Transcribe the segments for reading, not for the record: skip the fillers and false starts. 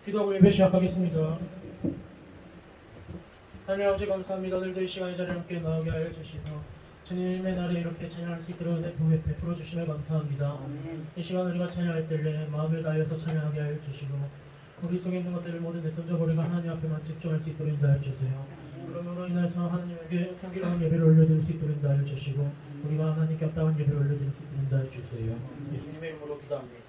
기도하고 예배 시작하겠습니다. 하나님 아버지 감사합니다. 오늘도 이 시간에 자리에 함께 나오게 하여 주시고 주님의 날에 이렇게 찬양할 수 있도록 은혜 베풀어 주시며 감사합니다. 이 시간 우리가 찬양할 때에 마음을 다해서 찬양하게 하여 주시고 우리 속에 있는 것들을 모두 내던져버리고 하나님 앞에만 집중할 수 있도록 인도하여 주세요. 그러므로 인해서 하나님에게 향기로운 예배를 올려드릴 수 있도록 인도하여 주시고 우리가 하나님께 합당한 예배를 올려드릴 수 있도록 인도하여 주세요. 예수님의 이름으로 기도합니다.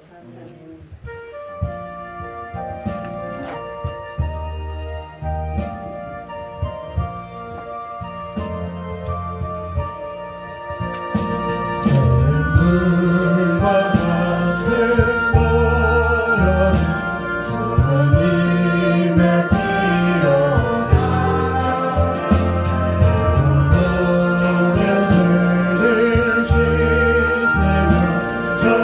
주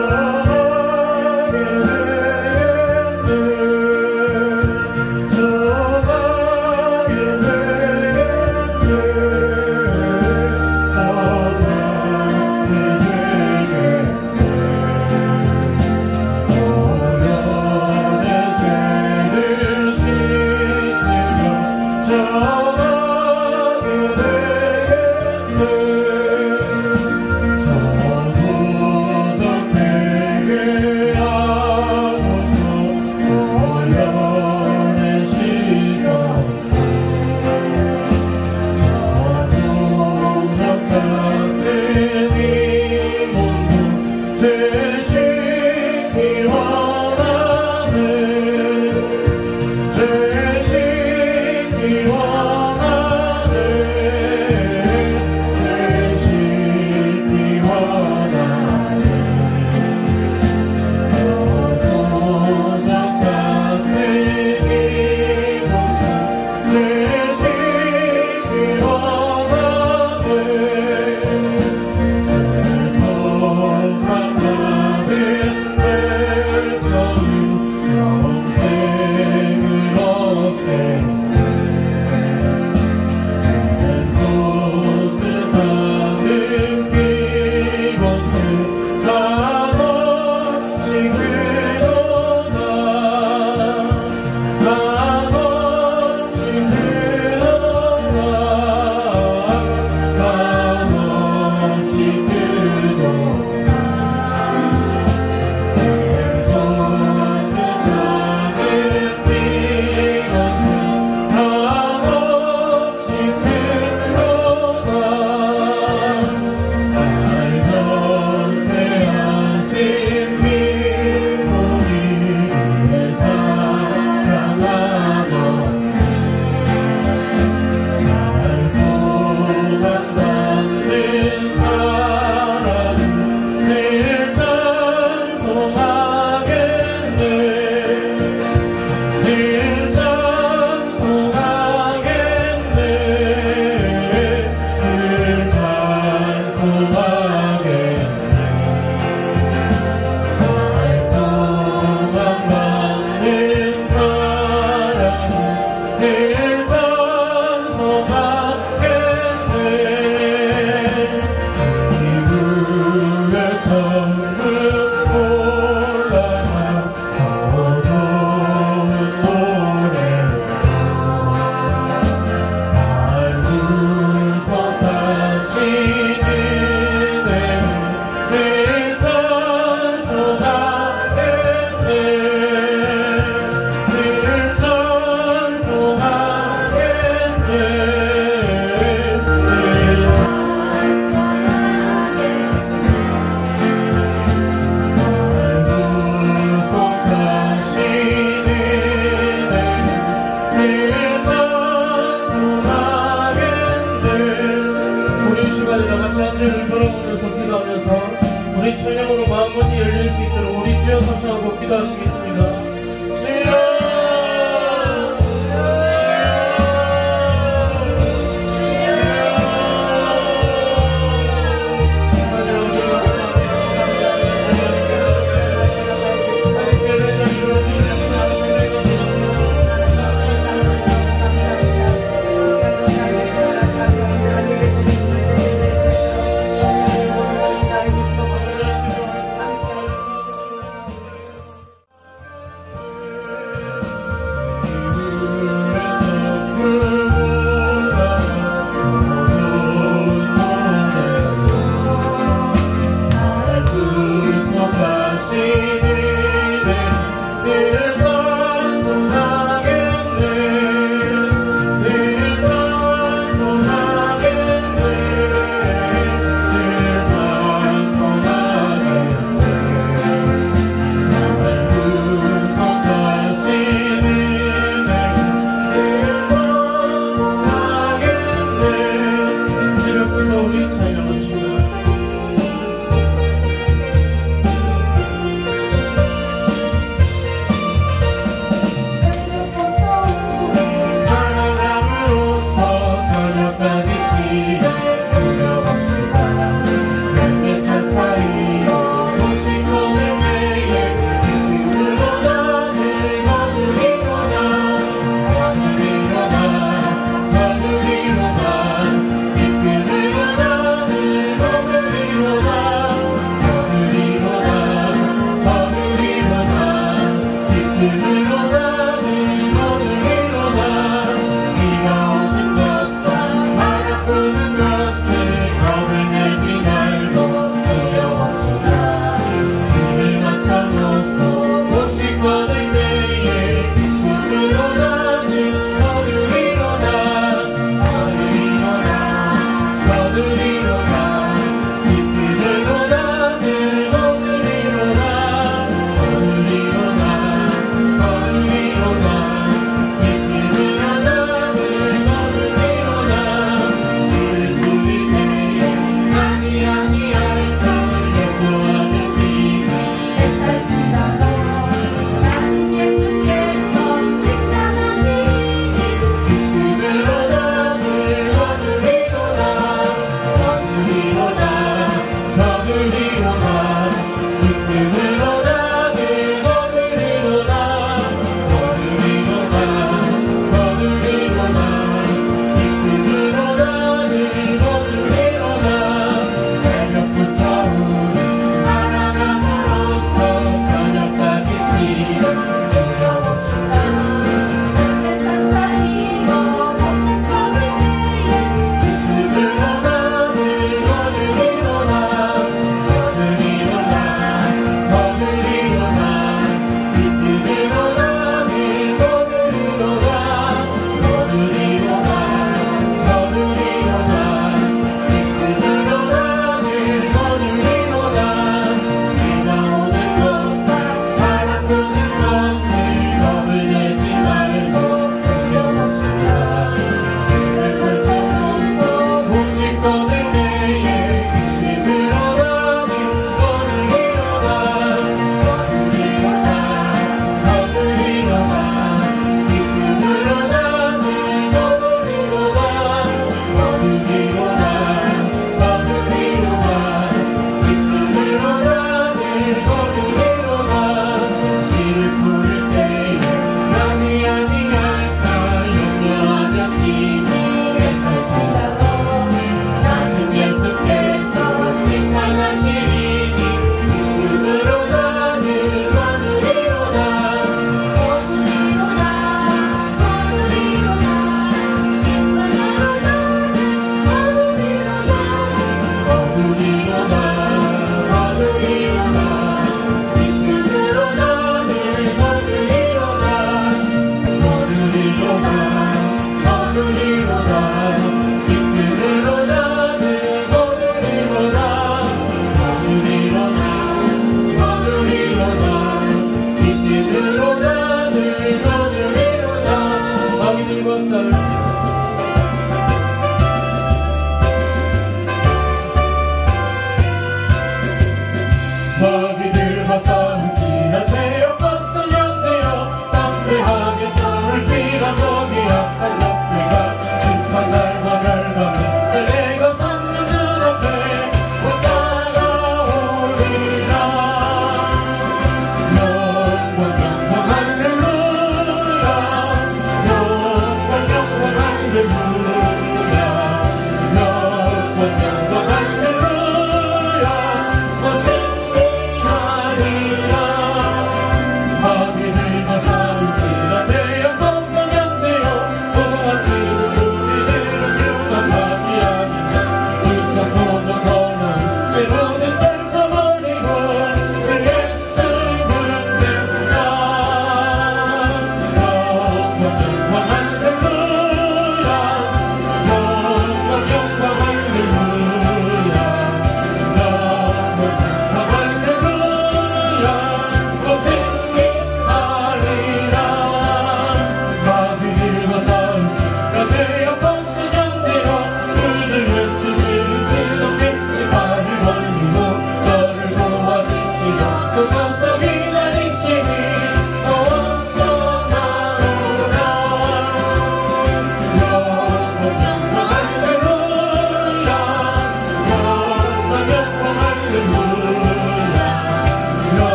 거두리로다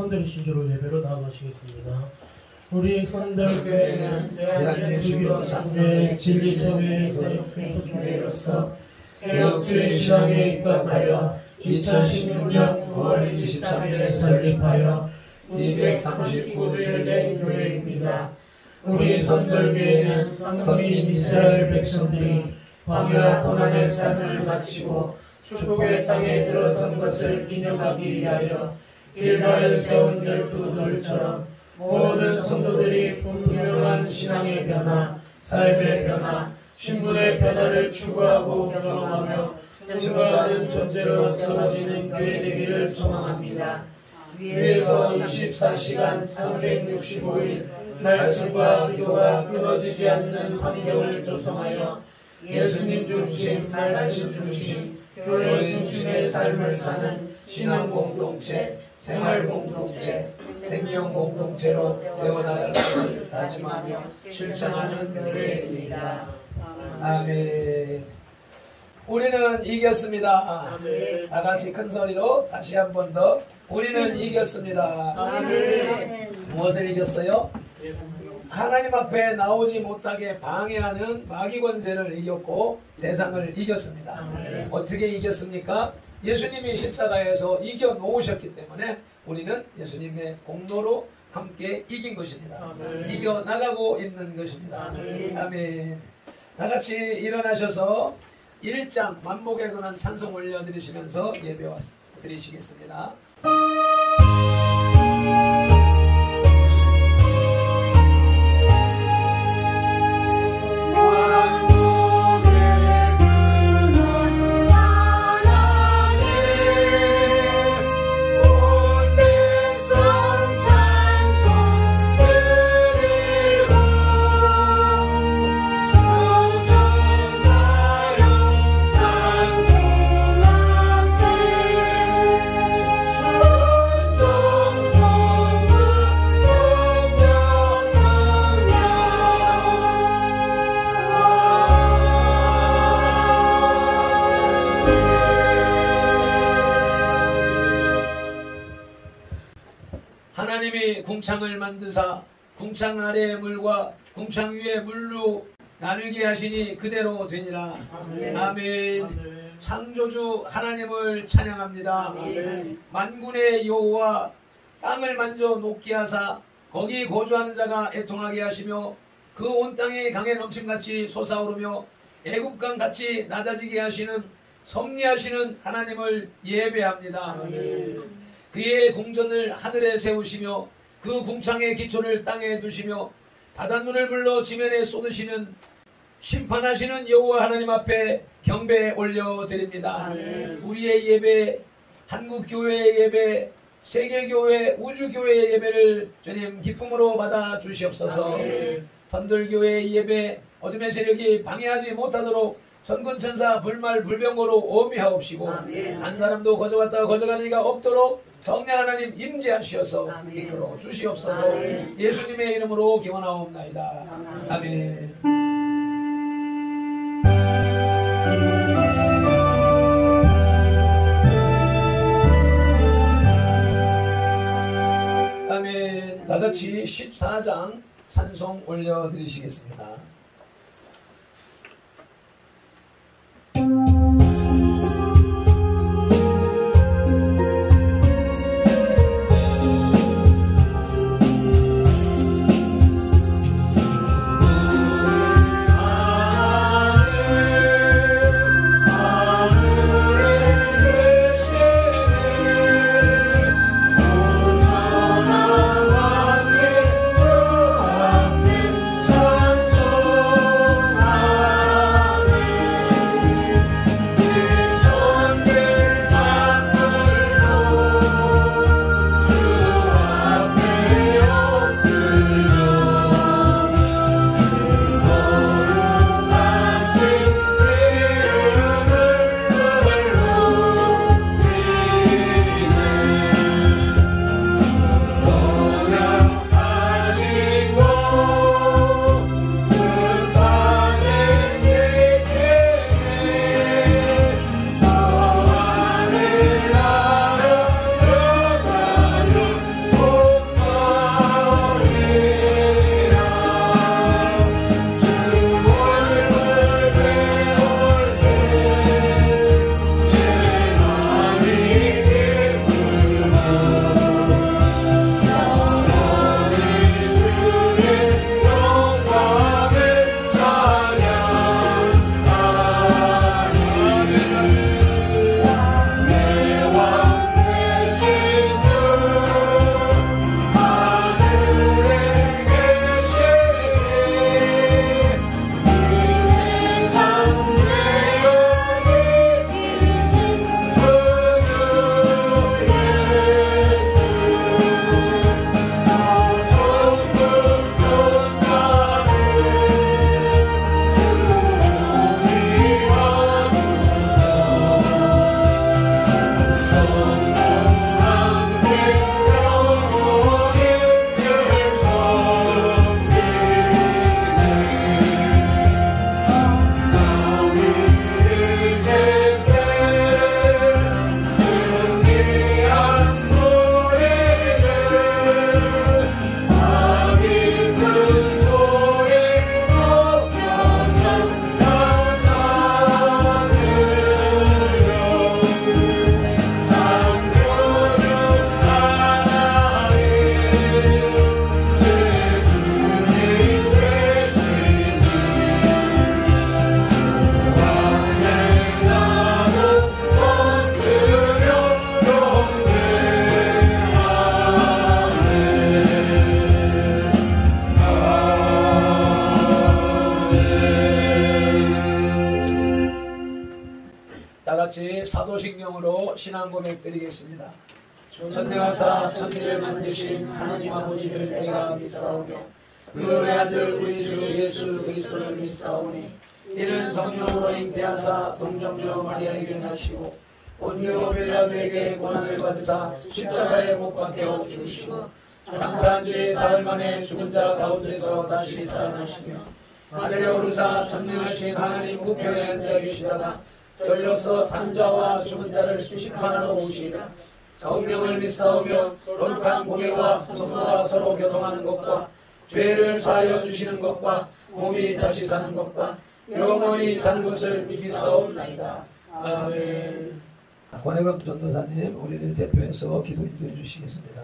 손들으신 주로 예배로 나아가시겠습니다. 우리 선들교회는 대한민국 장로의 진리교회에서 교회로서 개혁주의 신앙에 입각하여 2016년 9월 23일에 설립하여 239주를 된 교회입니다. 우리 선들교회는 성인 이스라엘 백성들이 광야 고난의 삶을 마치고 축복의 땅에 들어선 것을 기념하기 위하여 길가를 세운 12돌처럼 모든 성도들이 분명한 신앙의 변화, 삶의 변화, 신분의 변화를 추구하고 경험하며 증거하는 존재로 세워지는 교회 되기를 소망합니다. 위에서 24시간 365일 말씀과 기도가 끊어지지 않는 환경을 조성하여 예수님 중심, 말씀 중심, 교회 중심의 삶을 사는 신앙 공동체, 생활 공동체, 생명 공동체로 세워나갈 것을 다짐하며 실천하는 교회입니다. 아멘. 우리는 이겼습니다. 아멘. 다 같이 큰 소리로 다시 한 번 더. 우리는 이겼습니다. 아멘. 무엇을 이겼어요? 하나님 앞에 나오지 못하게 방해하는 마귀 권세를 이겼고 세상을 이겼습니다. 아멘. 어떻게 이겼습니까? 예수님이 십자가에서 이겨놓으셨기 때문에 우리는 예수님의 공로로 함께 이긴 것입니다. 아멘. 이겨나가고 있는 것입니다. 아멘. 아멘. 다 같이 일어나셔서 1장 만복에 관한 찬송 올려드리시면서 예배 드리시겠습니다. 하나님이 궁창을 만드사 궁창 아래의 물과 궁창 위의 물로 나누게 하시니 그대로 되니라. 아멘. 아멘. 창조주 하나님을 찬양합니다. 아멘. 만군의 여호와 땅을 만져 녹게 하사 거기 거주하는 자가 애통하게 하시며 그 온 땅이 강에 넘침같이 솟아오르며 애굽강 같이 낮아지게 하시는 섭리하시는 하나님을 예배합니다. 아멘. 그의 궁전을 하늘에 세우시며 그 궁창의 기초를 땅에 두시며 바닷물을 불러 지면에 쏟으시는 심판하시는 여호와 하나님 앞에 경배 올려드립니다. 아멘. 우리의 예배, 한국교회의 예배, 세계교회, 우주교회의 예배를 주님 기쁨으로 받아 주시옵소서. 아멘. 선들교회의 예배, 어둠의 세력이 방해하지 못하도록 전군천사 불말 불병거로 오미하옵시고 아멘. 한 사람도 거저갔다가 거저가는 이가 없도록 성령 하나님 임재하시어서 이끌어 주시옵소서. 아멘. 예수님의 이름으로 기원하옵나이다. 아멘. 아멘. 다같이 14장 찬송 올려드리시겠습니다. 찬송 사도신경으로 신앙 고백 드리겠습니다. 전능하사 천지를 만드신 하나님 아버지를 내가 믿사오며 그 외아들 우리 주 예수 그리스도를 믿사오니 이는 성령으로 잉태하사 동정녀 마리아에게 나시고 본요 빌라도에게 고난을 받으사 십자가에 못 박혀 죽으시고 장사한 지 사흘 만에 죽은 자 가운데서 다시 살아나시며 하늘에 오르사 전능하신 하나님 우편에 앉아 계시다가 절려서 산자와 죽은 자를 심판하러 오시리라. 성령을 믿사오며 거룩한 공예와 성도가 서로 교통하는 것과 죄를 사하여 주시는 것과 몸이 다시 사는 것과 영원히 사는 것을 믿사옵나이다. 아멘. 권혜금 전도사님 우리를 대표해서 기도 인도해 주시겠습니다.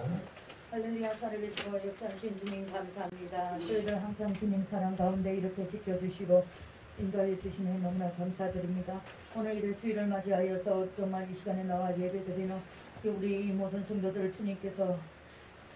할렐루야. 살아계시고 역사하신 주님 감사합니다. 저희들 항상 주님 사랑 가운데 이렇게 지켜주시고 인도해 주시니 너무나 감사드립니다. 오늘 이를 주일을 맞이하여서 정말 이 시간에 나와 예배드리는 우리 모든 성도들 주님께서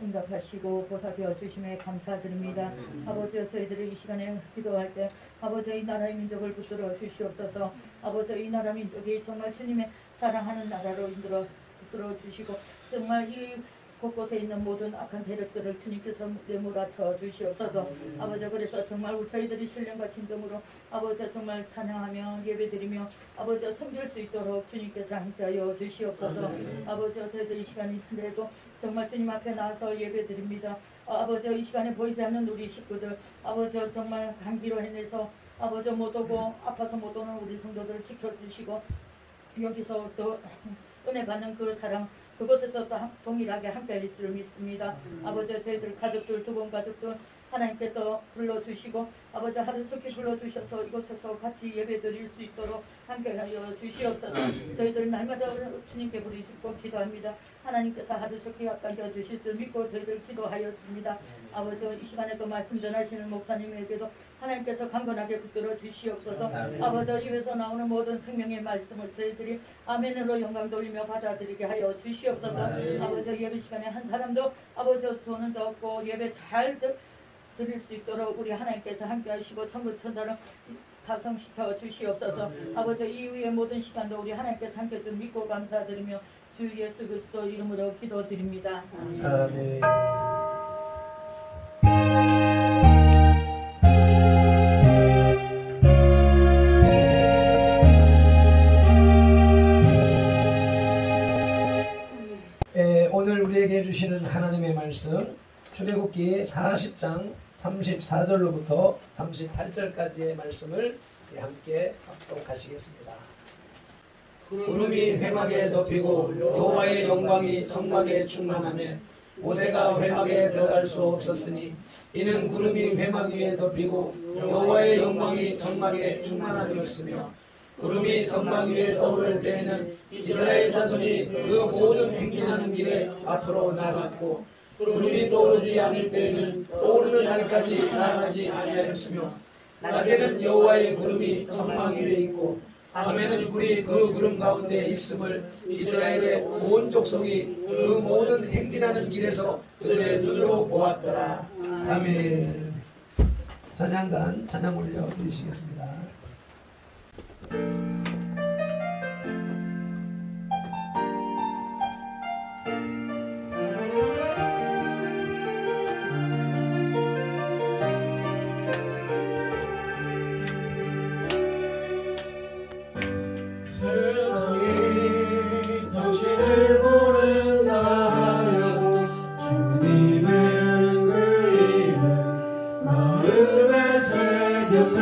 응답하시고 보살펴 주심에 감사드립니다. 아버지 저희들이 이 시간에 기도할 때 아버지 이 나라의 민족을 붙들어 주시옵소서. 아버지 이 나라 민족이 정말 주님의 사랑하는 나라로 붙들어 주시고 정말 이 곳곳에 있는 모든 악한 세력들을 주님께서 내몰아쳐 주시옵소서. 아버지 그래서 정말 저희들이 신령과 진정으로 아버지 정말 찬양하며 예배드리며 아버지 섬길 수 있도록 주님께서 함께하여 주시옵소서. 아버지 저희들 이 시간이 내도 정말 주님 앞에 나와서 예배드립니다. 아버지 이 시간에 보이지 않는 우리 식구들 아버지 정말 감기로 해내서 아버지 못 오고 아파서 못 오는 우리 성도들을 지켜주시고 여기서 또 은혜 받는 그 사랑 그곳에서 또 동일하게 함께할 줄 믿습니다. 아버지 저희들 가족들 두 분 가족들 하나님께서 불러주시고 아버지 하루속히 불러주셔서 이곳에서 같이 예배드릴 수 있도록 함께하여 주시옵소서. 저희들 날마다 주님께 부르짖고 기도합니다. 하나님께서 하루속히 가까이어 주실 줄 믿고 저희들 기도하였습니다. 아버지 이 시간에 또 말씀 전하시는 목사님에게도 하나님께서 강건하게 붙들어 주시옵소서. 아버지 입에서 나오는 모든 생명의 말씀을 저희들이 아멘으로 영광 돌리며 받아들이게 하여 주시옵소서. 아버지 예배 시간에 한 사람도 아버지 손은 없고 예배 잘 드릴 수 있도록 우리 하나님께서 함께 하시고 천국 천사를 가성시켜 주시옵소서. 아버지 이후의 모든 시간도 우리 하나님께서 함께 좀 믿고 감사드리며 주 예수 그리스도 이름으로 기도드립니다. 아멘. 오늘 우리에게 주시는 하나님의 말씀 출애굽기 40장 34절로부터 38절까지의 말씀을 함께 합독하시겠습니다. 구름이 회막에 덮이고 여호와의 영광이 성막에 충만하며 모세가 회막에 들어갈 수 없었으니 이는 구름이 회막 위에 덮이고 여호와의 영광이 성막에 충만함이었으며 구름이 성막 위에 떠오를 때에는 이스라엘 자손이 그 모든 행진하는 길에 앞으로 나아갔고 구름이 떠오르지 않을 때에는 떠오르는 날까지 나아가지 아니하였으며 낮에는 여호와의 구름이 성막 위에 있고 밤에는 불이 그 구름 가운데 있음을 이스라엘의 온 족속이 그 모든 행진하는 길에서 그들의 눈으로 보았더라. 아멘. 찬양단 찬양 올려 드리시겠습니다. 마음에 새겼네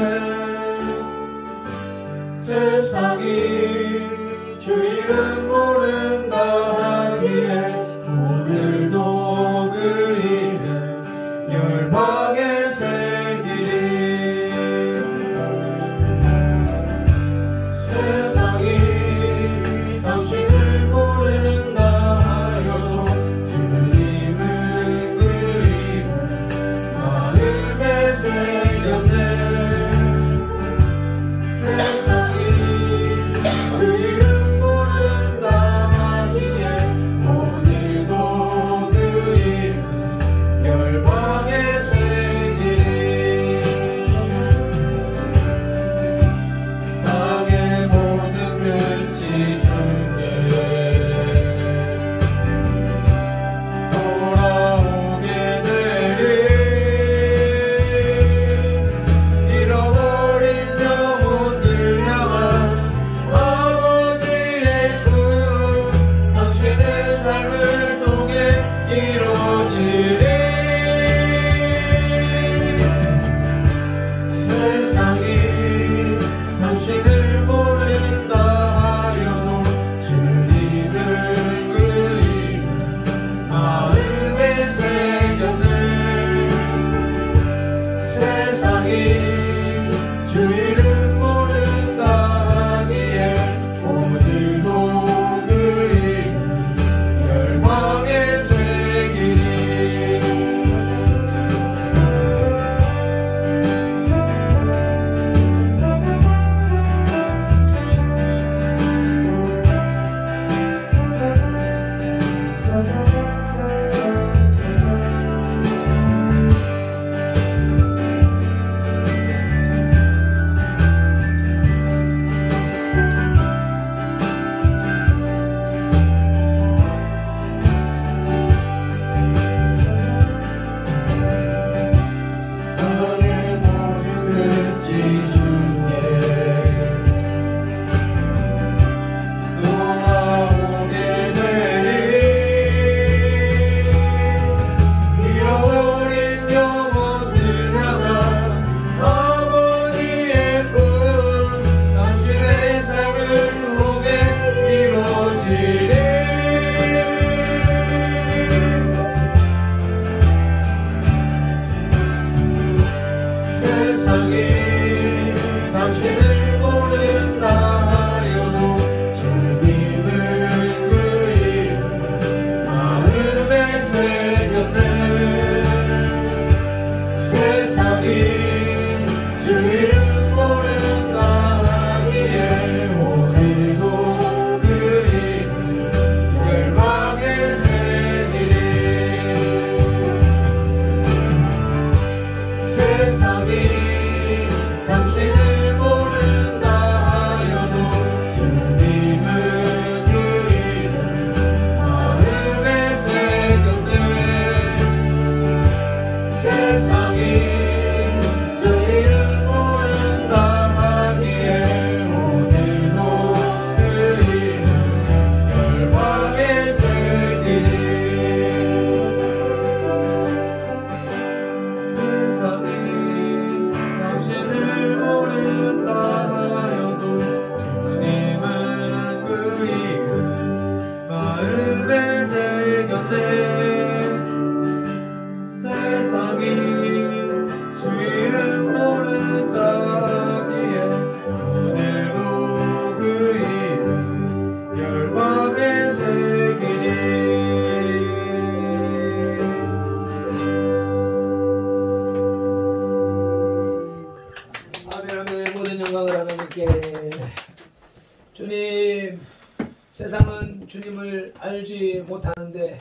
세상은 주님을 알지 못하는데,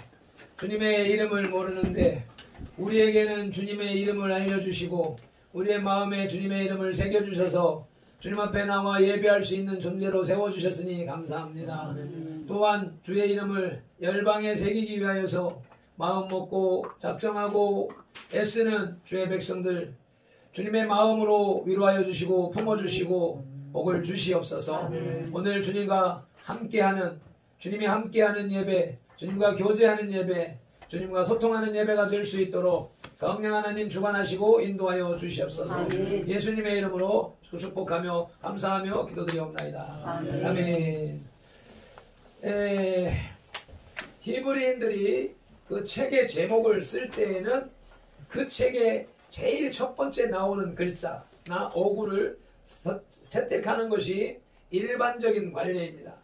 주님의 이름을 모르는데, 우리에게는 주님의 이름을 알려주시고 우리의 마음에 주님의 이름을 새겨주셔서 주님 앞에 나와 예배할 수 있는 존재로 세워주셨으니 감사합니다. 또한 주의 이름을 열방에 새기기 위하여서 마음 먹고 작정하고 애쓰는 주의 백성들, 주님의 마음으로 위로하여 주시고 품어주시고 복을 주시옵소서. 오늘 주님과 함께하는, 주님이 함께하는 예배, 주님과 교제하는 예배, 주님과 소통하는 예배가 될 수 있도록 성령 하나님 주관하시고 인도하여 주시옵소서. 예수님의 이름으로 축복하며 감사하며 기도드리옵나이다. 아멘. 히브리인들이 그 책의 제목을 쓸 때에는 그 책의 제일 첫 번째 나오는 글자나 어구를 채택하는 것이 일반적인 관례입니다.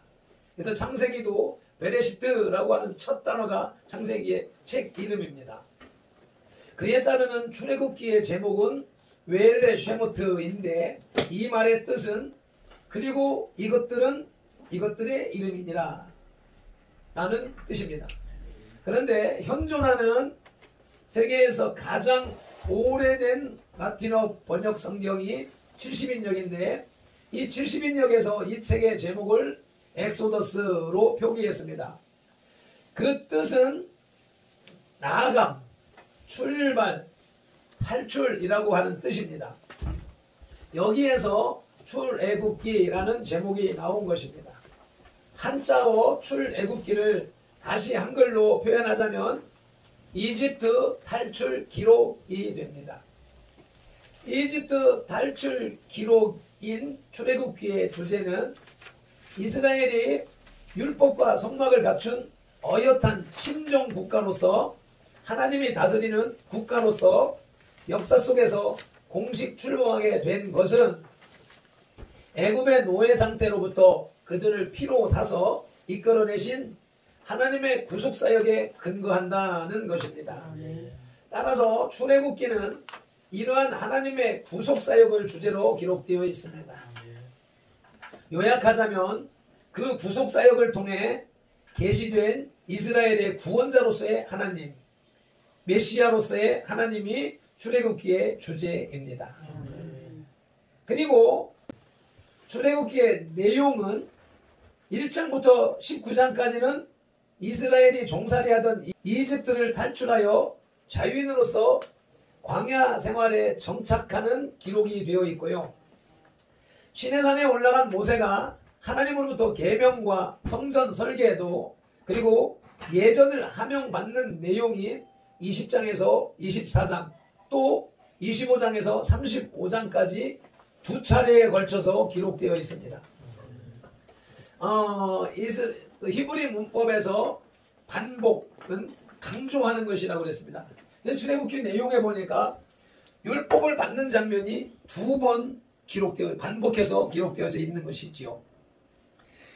그래서 창세기도 베레시트라고 하는 첫 단어가 창세기의 책 이름입니다. 그에 따르는 출애굽기의 제목은 웰레 쉐모트인데, 이 말의 뜻은 그리고 이것들은 이것들의 이름이니라 라는 뜻입니다. 그런데 현존하는 세계에서 가장 오래된 라틴어 번역 성경이 70인역인데 이 70인역에서 이 책의 제목을 엑소더스로 표기했습니다. 그 뜻은 나아감, 출발, 탈출이라고 하는 뜻입니다. 여기에서 출애굽기라는 제목이 나온 것입니다. 한자어 출애굽기를 다시 한글로 표현하자면 이집트 탈출 기록이 됩니다. 이집트 탈출 기록인 출애굽기의 주제는 이스라엘이 율법과 성막을 갖춘 어엿한 신종 국가로서, 하나님이 다스리는 국가로서 역사 속에서 공식 출범하게 된 것은 애굽의 노예 상태로부터 그들을 피로 사서 이끌어내신 하나님의 구속사역에 근거한다는 것입니다. 따라서 출애굽기는 이러한 하나님의 구속사역을 주제로 기록되어 있습니다. 요약하자면 그 구속사역을 통해 계시된 이스라엘의 구원자로서의 하나님, 메시아로서의 하나님이 출애굽기의 주제입니다. 그리고 출애굽기의 내용은 1장부터 19장까지는 이스라엘이 종살이하던 이집트를 탈출하여 자유인으로서 광야 생활에 정착하는 기록이 되어 있고요. 시내산에 올라간 모세가 하나님으로부터 계명과 성전 설계도 그리고 예전을 하명받는 내용이 20장에서 24장 또 25장에서 35장까지 두 차례에 걸쳐서 기록되어 있습니다. 히브리 문법에서 반복은 강조하는 것이라고 그랬습니다. 출애굽기 내용에 보니까 율법을 받는 장면이 두 번 반복해서 기록되어져 있는 것이지요.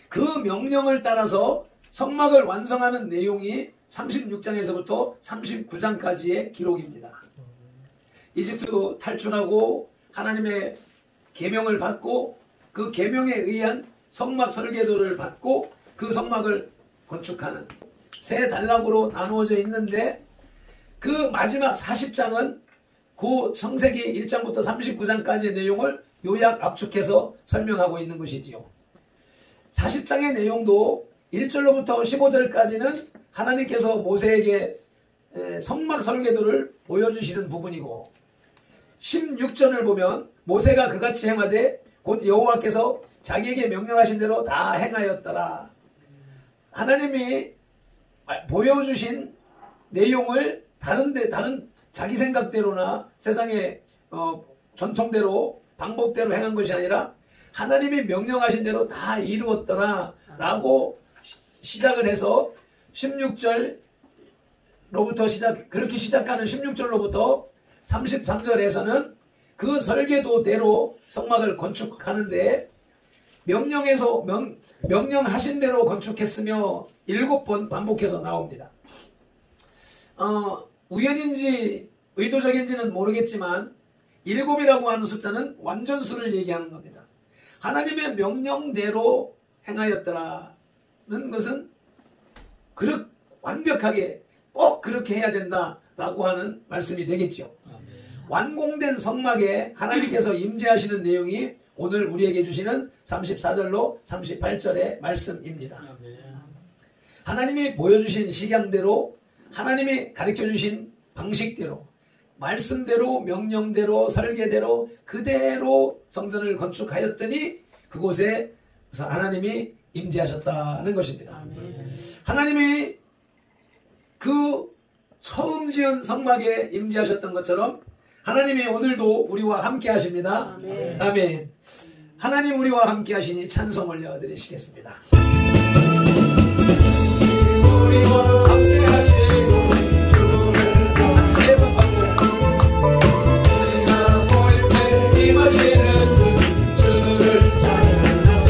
그 명령을 따라서 성막을 완성하는 내용이 36장에서부터 39장까지의 기록입니다. 이집트 탈출하고 하나님의 계명을 받고 그 계명에 의한 성막 설계도를 받고 그 성막을 건축하는 세 단락으로 나누어져 있는데, 그 마지막 40장은 그 창세기 1장부터 39장까지의 내용을 요약 압축해서 설명하고 있는 것이지요. 40장의 내용도 1절로부터 15절까지는 하나님께서 모세에게 성막 설계도를 보여주시는 부분이고, 16절을 보면 모세가 그같이 행하되 곧 여호와께서 자기에게 명령하신 대로 다 행하였더라. 하나님이 보여주신 내용을 다른 자기 생각대로나 세상의 전통대로 방법대로 행한 것이 아니라 하나님이 명령하신 대로 다 이루었더라 라고 시작을 해서 16절로부터 그렇게 시작하는 16절로부터 33절에서는 그 설계도대로 성막을 건축하는데, 명령하신 대로 건축했으며 7번 반복해서 나옵니다. 우연인지 의도적인지는 모르겠지만 7이라고 하는 숫자는 완전수를 얘기하는 겁니다. 하나님의 명령대로 행하였더라. 것은 그렇게 완벽하게 꼭 그렇게 해야 된다라고 하는 말씀이 되겠죠. 완공된 성막에 하나님께서 임재하시는 내용이 오늘 우리에게 주시는 34절로 38절의 말씀입니다. 하나님이 보여주신 식양대로, 하나님이 가르쳐주신 방식대로, 말씀대로, 명령대로, 설계대로 그대로 성전을 건축하였더니 그곳에 하나님이 임재하셨다는 것입니다. 하나님이 그 처음 지은 성막에 임재하셨던 것처럼 하나님이 오늘도 우리와 함께 하십니다. 아멘. 하나님 우리와 함께 하시니 찬송 올려드리시겠습니다. 우리와 함께 하시고 주를 세번 우리가 보일 때 임하시는 그 주를 찬양하세.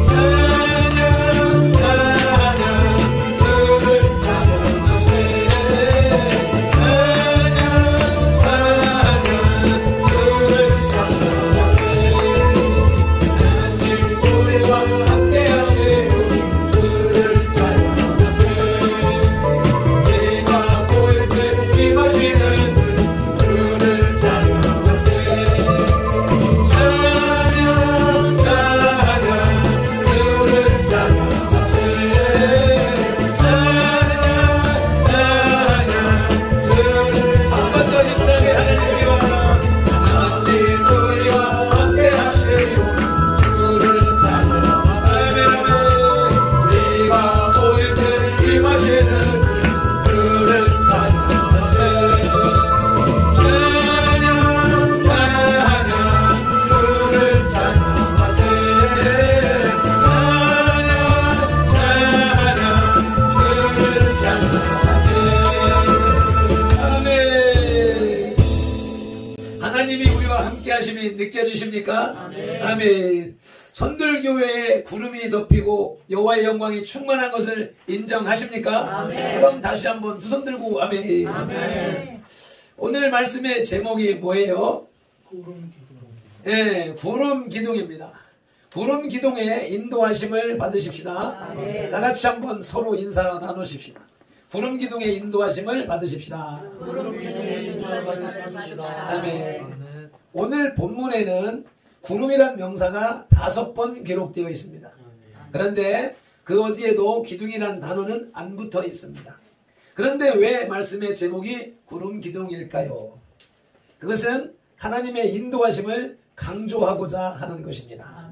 찬양 찬양 주를 찬양하세. 찬양 찬양 주를 찬양하세. 하나님 우리와 함께 하시고 주를 찬양하세. 우리가 보일 때 임하시는 주를 찬양하세. 찬양 찬양 주를 찬양하세. 찬양 찬양 주를 한번 더 힘차게 하나님 우리와 함께 하시고 주를 찬양하세. 우리가 보일 때 임하시는 주를 찬양하세. 찬양 찬양 주를 찬양하세. 찬양 찬양 주를 찬양하세. 아멘. 하나님이 우리와 함께 하심이 느껴지십니까? 아멘. 선들교회에 구름이 덮이고 여호와의 영광이 충만한 것을 인정하십니까? 아멘. 그럼 다시 한번 두 손 들고 아멘. 아멘. 오늘 말씀의 제목이 뭐예요? 구름 기둥. 예, 구름 기둥입니다. 구름 기둥의 인도하심을 받으십시다. 아멘. 다 같이 한번 서로 인사 나누십시다. 구름 기둥의 인도하심을 받으십시다. 구름 기둥에 인도하십시다. 아멘. 오늘 본문에는 구름이란 명사가 5번 기록되어 있습니다. 그런데 그 어디에도 기둥이란 단어는 안 붙어 있습니다. 그런데 왜 말씀의 제목이 구름 기둥일까요? 그것은 하나님의 인도하심을 강조하고자 하는 것입니다.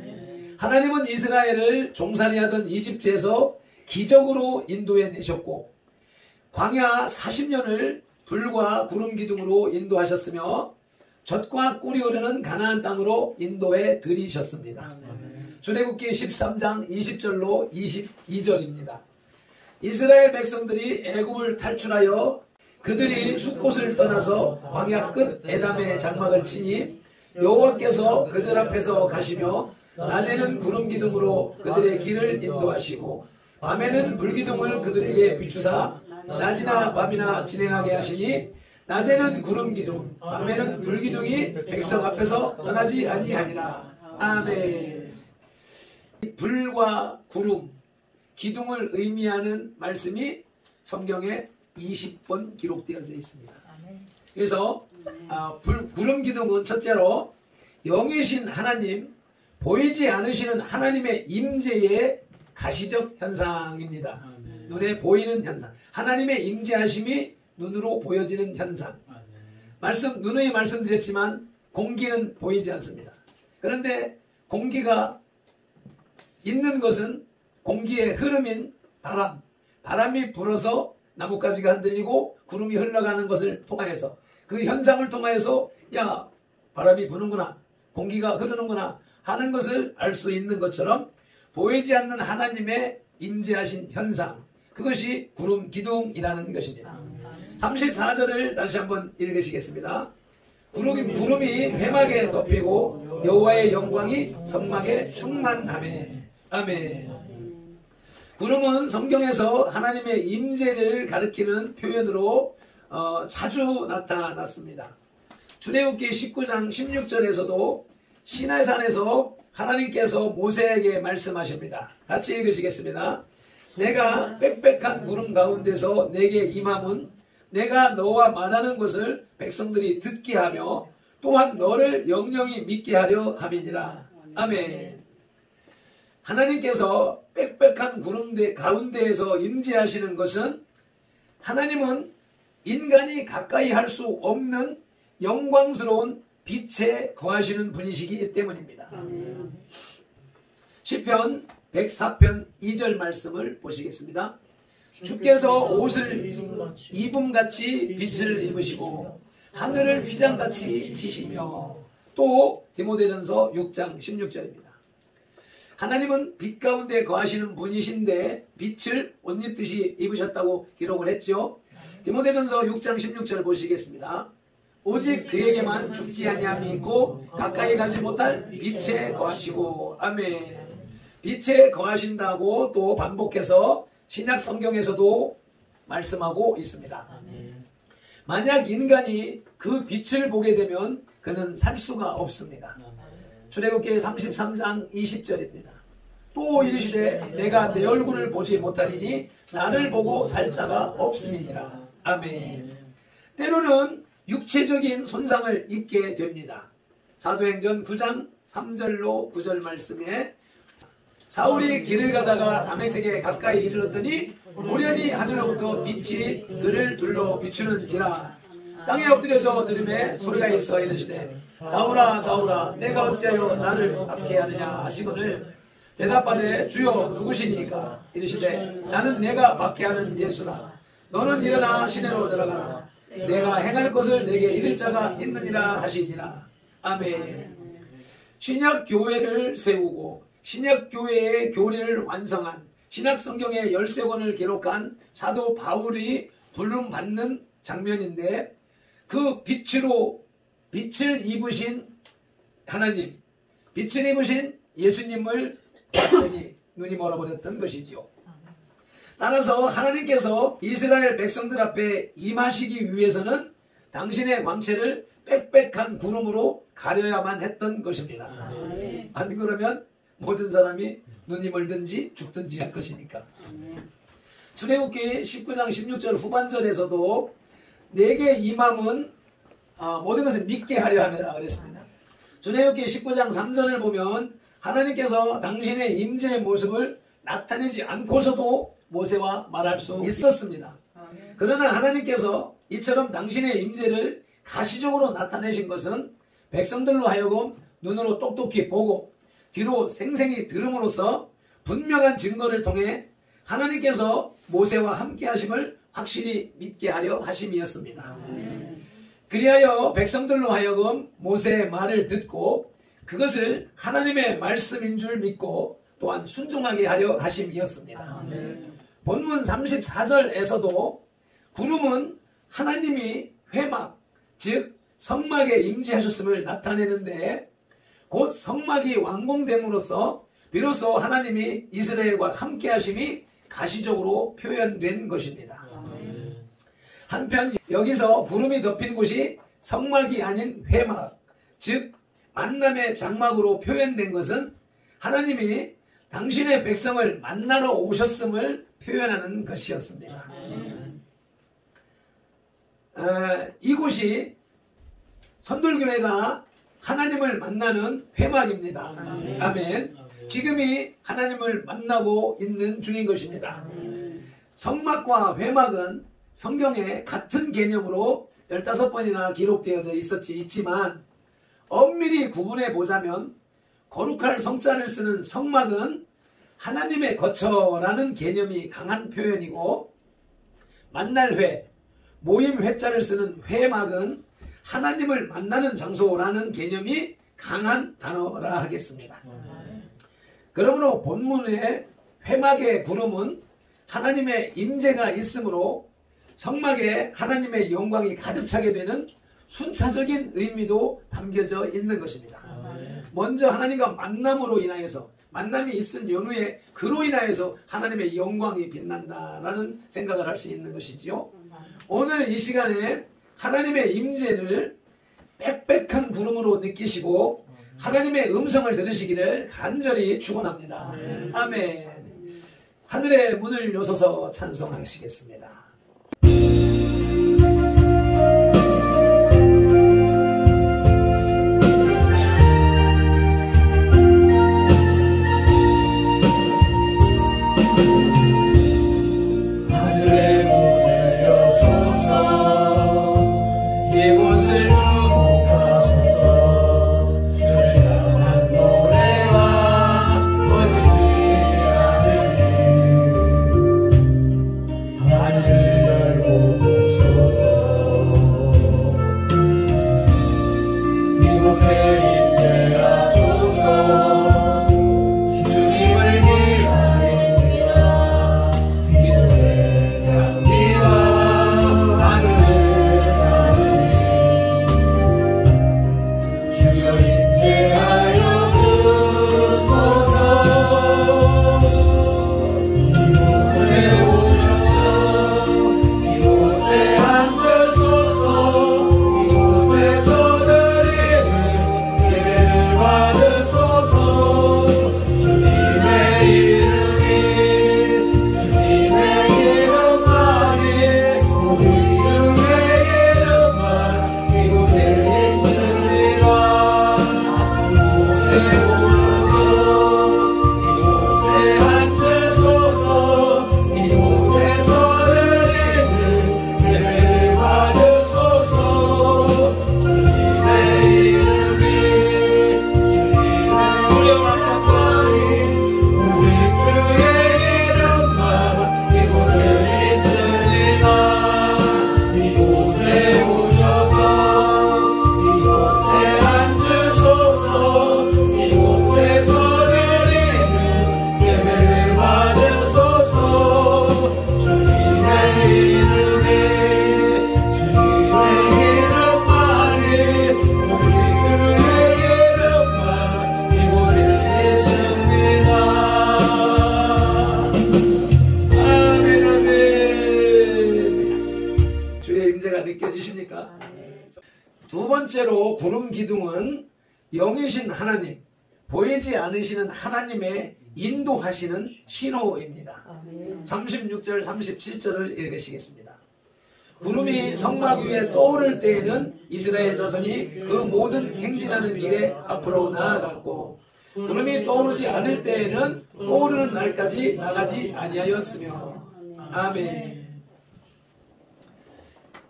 하나님은 이스라엘을 종살이하던 이집트에서 기적으로 인도해 내셨고 광야 40년을 불과 구름 기둥으로 인도하셨으며 젖과 꿀이 흐르는 가나안 땅으로 인도해 들이셨습니다. 출애굽기 13장 20절로 22절입니다. 이스라엘 백성들이 애굽을 탈출하여 그들이 숫곳을 떠나서 광야 끝 에담의 장막을 치니 여호와께서 그들 앞에서 가시며 낮에는 구름 기둥으로 그들의 길을 인도하시고 밤에는 불기둥을 그들에게 비추사 낮이나 밤이나 진행하게 하시니 낮에는 구름 기둥, 밤에는 불기둥이 백성 앞에서 떠나지 아니하니라. 아멘. 불과 구름, 기둥을 의미하는 말씀이 성경에 20번 기록되어져 있습니다. 그래서 구름 기둥은 첫째로 영이신 하나님, 보이지 않으시는 하나님의 임재의 가시적 현상입니다. 눈에 보이는 현상, 하나님의 임재하심이 눈으로 보여지는 현상. 누누이 말씀드렸지만 공기는 보이지 않습니다. 그런데 공기가 있는 것은 공기의 흐름인 바람이 불어서 나뭇가지가 흔들리고 구름이 흘러가는 것을 통하여서 그 현상을 통하여서 야 바람이 부는구나, 공기가 흐르는구나 하는 것을 알 수 있는 것처럼 보이지 않는 하나님의 임재하신 현상, 그것이 구름 기둥이라는 것입니다. 34절을 다시 한번 읽으시겠습니다. 구름이 회막에 덮이고 여호와의 영광이 성막에 충만하매. 아멘. 구름은 성경에서 하나님의 임재를 가리키는 표현으로 자주 나타났습니다. 출애굽기 19장 16절에서도 시내산에서 하나님께서 모세에게 말씀하십니다. 같이 읽으시겠습니다. 내가 빽빽한 구름 가운데서 내게 임함은 내가 너와 말하는 것을 백성들이 듣게 하며 또한 너를 영영히 믿게 하려 함이니라. 아멘. 하나님께서 빽빽한 구름 가운데에서 임재하시는 것은 하나님은 인간이 가까이 할 수 없는 영광스러운 빛에 거하시는 분이시기 때문입니다. 시편 104편 2절 말씀을 보시겠습니다. 주께서 옷을 이붐같이 빛을 입으시고 하늘을 휘장같이 치시며, 또 디모데전서 6장 16절입니다. 하나님은 빛 가운데 거하시는 분이신데 빛을 옷 입듯이 입으셨다고 기록을 했죠. 디모데전서 6장 16절 보시겠습니다. 오직 그에게만 죽지 아니함이 있고 가까이 가지 못할 빛에 거하시고. 아멘. 빛에 거하신다고 또 반복해서 신약 성경에서도 말씀하고 있습니다. 만약 인간이 그 빛을 보게 되면 그는 살 수가 없습니다. 출애굽기 33장 20절입니다. 또 이르시되 내가 내 얼굴을 보지 못하리니 나를 보고 살 자가 없음이니라. 아멘. 때로는 육체적인 손상을 입게 됩니다. 사도행전 9장 3절로 9절 말씀에 사울이 길을 가다가 다메섹에 가까이 이르렀더니 우연히 하늘로부터 빛이 그를 둘러 비추는지라. 땅에 엎드려져 들음에 소리가 있어 이르시되 사울아 사울아 내가 어찌하여 나를 박해하느냐 하시거늘 대답하되 주여 누구시니까? 이르시되 나는 내가 박해하는 예수라. 너는 일어나 시내로 들어가라. 내가 행할 것을 내게 이를 자가 있느니라 하시니라. 아멘. 신약 교회를 세우고 신약 교회의 교리를 완성한 신약 성경의 13권을 기록한 사도 바울이 부름받는 장면인데, 그 빛으로 빛을 입으신 하나님, 빛을 입으신 예수님을 봤더니 눈이 멀어버렸던 것이죠. 따라서 하나님께서 이스라엘 백성들 앞에 임하시기 위해서는 당신의 광채를 빽빽한 구름으로 가려야만 했던 것입니다. 안 그러면 모든 사람이 눈이 멀든지 죽든지 할 것이니까. 출애굽기 19장 16절 후반절에서도 내게 임함은 모든 것을 믿게 하려 함이라 그랬습니다. 출애굽기 19장 3절을 보면 하나님께서 당신의 임재의 모습을 나타내지 않고서도 모세와 말할 수 있었습니다. 그러나 하나님께서 이처럼 당신의 임재를 가시적으로 나타내신 것은 백성들로 하여금 눈으로 똑똑히 보고 귀로 생생히 들음으로써 분명한 증거를 통해 하나님께서 모세와 함께 하심을 확실히 믿게 하려 하심이었습니다. 그리하여 백성들로 하여금 모세의 말을 듣고 그것을 하나님의 말씀인 줄 믿고 또한 순종하게 하려 하심이었습니다. 본문 34절에서도 구름은 하나님이 회막, 즉 성막에 임재하셨음을 나타내는데, 곧 성막이 완공됨으로써 비로소 하나님이 이스라엘과 함께 하심이 가시적으로 표현된 것입니다. 한편 여기서 구름이 덮인 곳이 성막이 아닌 회막, 즉 만남의 장막으로 표현된 것은 하나님이 당신의 백성을 만나러 오셨음을 표현하는 것이었습니다. 이곳이 선돌교회가 하나님을 만나는 회막입니다. 아멘. 지금이 하나님을 만나고 있는 중인 것입니다. 성막과 회막은 성경에 같은 개념으로 15번이나 기록되어져 있지만 엄밀히 구분해 보자면 거룩할 성자를 쓰는 성막은 하나님의 거처라는 개념이 강한 표현이고, 만날 회, 모임 회자를 쓰는 회막은 하나님을 만나는 장소라는 개념이 강한 단어라 하겠습니다. 그러므로 본문의 회막의 구름은 하나님의 임재가 있으므로 성막에 하나님의 영광이 가득 차게 되는 순차적인 의미도 담겨져 있는 것입니다. 먼저 하나님과 만남으로 인하여서, 만남이 있은 연후에 그로 인하여서 하나님의 영광이 빛난다라는 생각을 할 수 있는 것이지요. 오늘 이 시간에 하나님의 임재를 빽빽한 구름으로 느끼시고 하나님의 음성을 들으시기를 간절히 축원합니다. 아멘. 하늘의 문을 여서서 찬송하시겠습니다. 느껴지십니까? 두 번째로 구름 기둥은 영이신 하나님, 보이지 않으시는 하나님의 인도하시는 신호입니다. 36절 37절을 읽으시겠습니다. 구름이 성막 위에 떠오를 때에는 이스라엘 자손이 그 모든 행진하는 길에 앞으로 나아갔고, 구름이 떠오르지 않을 때에는 떠오르는 날까지 나가지 아니하였으며. 아멘.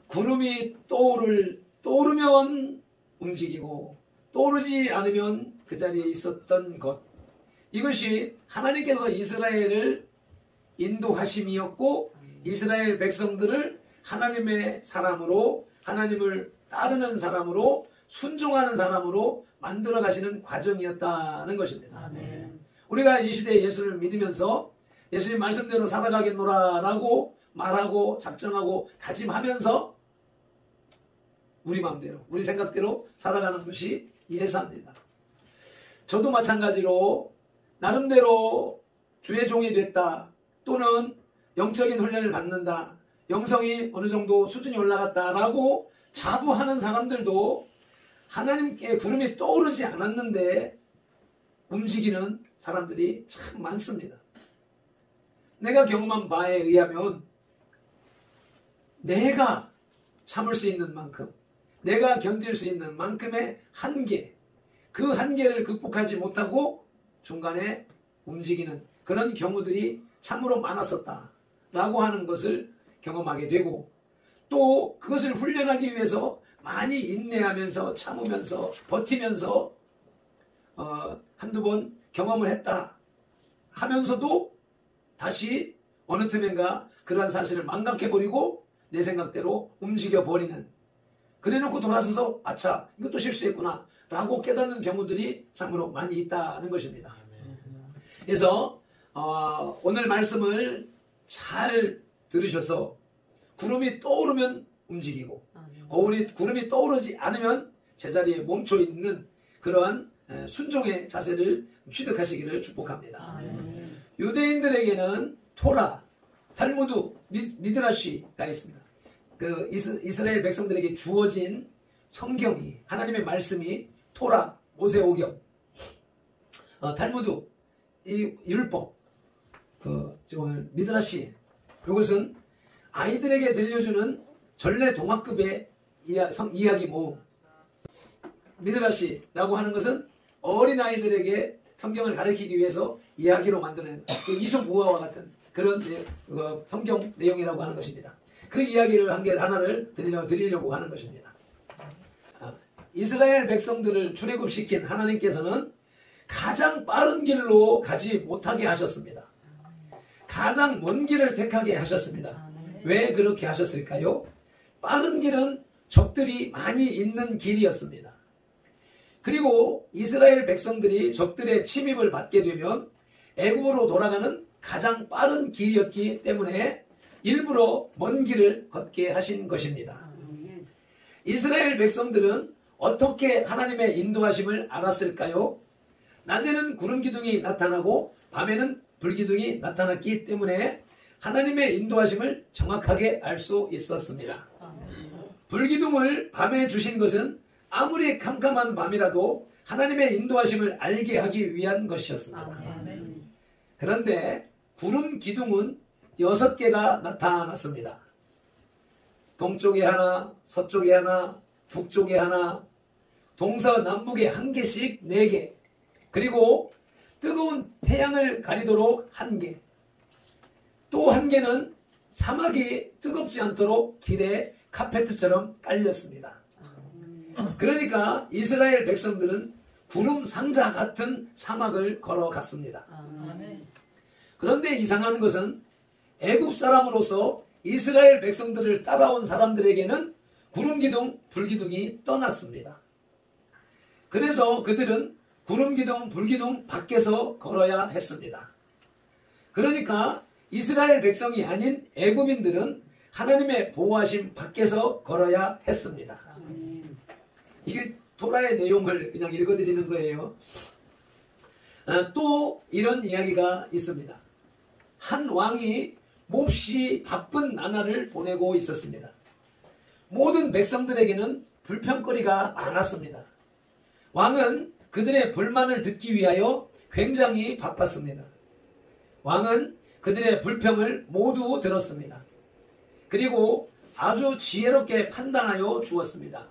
구름이 떠오르면 움직이고, 떠오르지 않으면 그 자리에 있었던 것, 이것이 하나님께서 이스라엘을 인도하심이었고, 이스라엘 백성들을 하나님의 사람으로, 하나님을 따르는 사람으로, 순종하는 사람으로 만들어 가시는 과정이었다는 것입니다. 아멘. 우리가 이 시대에 예수를 믿으면서 예수님 말씀대로 살아가겠노라 라고 말하고 작정하고 다짐하면서 우리 마음대로, 우리 생각대로 살아가는 것이 예사입니다. 저도 마찬가지로 나름대로 주의 종이 됐다, 또는 영적인 훈련을 받는다, 영성이 어느 정도 수준이 올라갔다라고 자부하는 사람들도 하나님께 구름이 떠오르지 않았는데 움직이는 사람들이 참 많습니다. 내가 경험한 바에 의하면 내가 참을 수 있는 만큼, 내가 견딜 수 있는 만큼의 한계, 그 한계를 극복하지 못하고 중간에 움직이는 그런 경우들이 참으로 많았었다라고 하는 것을 경험하게 되고, 또 그것을 훈련하기 위해서 많이 인내하면서 참으면서 버티면서 한두 번 경험을 했다 하면서도 다시 어느 틈엔가 그러한 사실을 망각해버리고 내 생각대로 움직여버리는, 그래놓고 돌아서서 아차 이것도 실수했구나 라고 깨닫는 경우들이 참으로 많이 있다는 것입니다. 그래서 오늘 말씀을 잘 들으셔서 구름이 떠오르면 움직이고, 구름이 떠오르지 않으면 제자리에 멈춰 있는 그러한 순종의 자세를 취득하시기를 축복합니다. 유대인들에게는 토라, 탈무드, 미드라시가 있습니다. 그 이스라엘 백성들에게 주어진 성경이, 하나님의 말씀이 토라, 모세오경, 탈무드, 이 율법, 미드라시, 이것은 아이들에게 들려주는 전래 동화급의 이야기 모음. 미드라시라고 하는 것은 어린아이들에게 성경을 가르치기 위해서 이야기로 만드는 이솝우화와 같은 그런 성경 내용이라고 하는 것입니다. 그 이야기를 하나를 들려드리려고 하는 것입니다. 이스라엘 백성들을 출애굽시킨 하나님께서는 가장 빠른 길로 가지 못하게 하셨습니다. 가장 먼 길을 택하게 하셨습니다. 왜 그렇게 하셨을까요? 빠른 길은 적들이 많이 있는 길이었습니다. 그리고 이스라엘 백성들이 적들의 침입을 받게 되면 애굽으로 돌아가는 가장 빠른 길이었기 때문에 일부러 먼 길을 걷게 하신 것입니다. 이스라엘 백성들은 어떻게 하나님의 인도하심을 알았을까요? 낮에는 구름 기둥이 나타나고 밤에는 불 기둥이 나타났기 때문에 하나님의 인도하심을 정확하게 알 수 있었습니다. 불 기둥을 밤에 주신 것은 아무리 캄캄한 밤이라도 하나님의 인도하심을 알게 하기 위한 것이었습니다. 그런데 구름 기둥은 6개가 나타났습니다. 동쪽에 하나, 서쪽에 하나, 북쪽에 하나, 동서남북에 1개씩 4개, 그리고 뜨거운 태양을 가리도록 1개, 또 1개는 사막이 뜨겁지 않도록 길에 카페트처럼 깔렸습니다. 그러니까 이스라엘 백성들은 구름 상자 같은 사막을 걸어갔습니다. 그런데 이상한 것은 애굽 사람으로서 이스라엘 백성들을 따라온 사람들에게는 구름 기둥, 불 기둥이 떠났습니다. 그래서 그들은 구름 기둥, 불 기둥 밖에서 걸어야 했습니다. 그러니까 이스라엘 백성이 아닌 애굽인들은 하나님의 보호하심 밖에서 걸어야 했습니다. 이게 토라의 내용을 그냥 읽어드리는 거예요. 또 이런 이야기가 있습니다. 한 왕이 몹시 바쁜 나날을 보내고 있었습니다. 모든 백성들에게는 불평거리가 많았습니다. 왕은 그들의 불만을 듣기 위하여 굉장히 바빴습니다. 왕은 그들의 불평을 모두 들었습니다. 그리고 아주 지혜롭게 판단하여 주었습니다.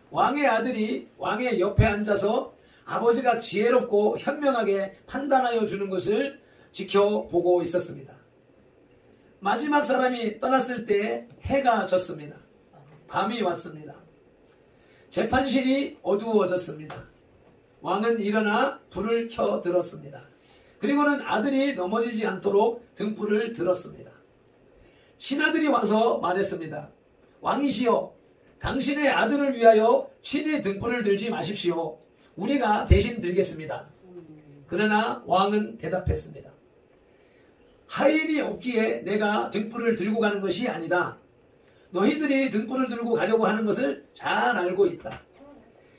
왕의 아들이 왕의 옆에 앉아서 아버지가 지혜롭고 현명하게 판단하여 주는 것을 지켜보고 있었습니다. 마지막 사람이 떠났을 때 해가 졌습니다. 밤이 왔습니다. 재판실이 어두워졌습니다. 왕은 일어나 불을 켜 들었습니다. 그리고는 아들이 넘어지지 않도록 등불을 들었습니다. 신하들이 와서 말했습니다. 왕이시여, 당신의 아들을 위하여 친히 등불을 들지 마십시오. 우리가 대신 들겠습니다. 그러나 왕은 대답했습니다. 하인이 없기에 내가 등불을 들고 가는 것이 아니다. 너희들이 등불을 들고 가려고 하는 것을 잘 알고 있다.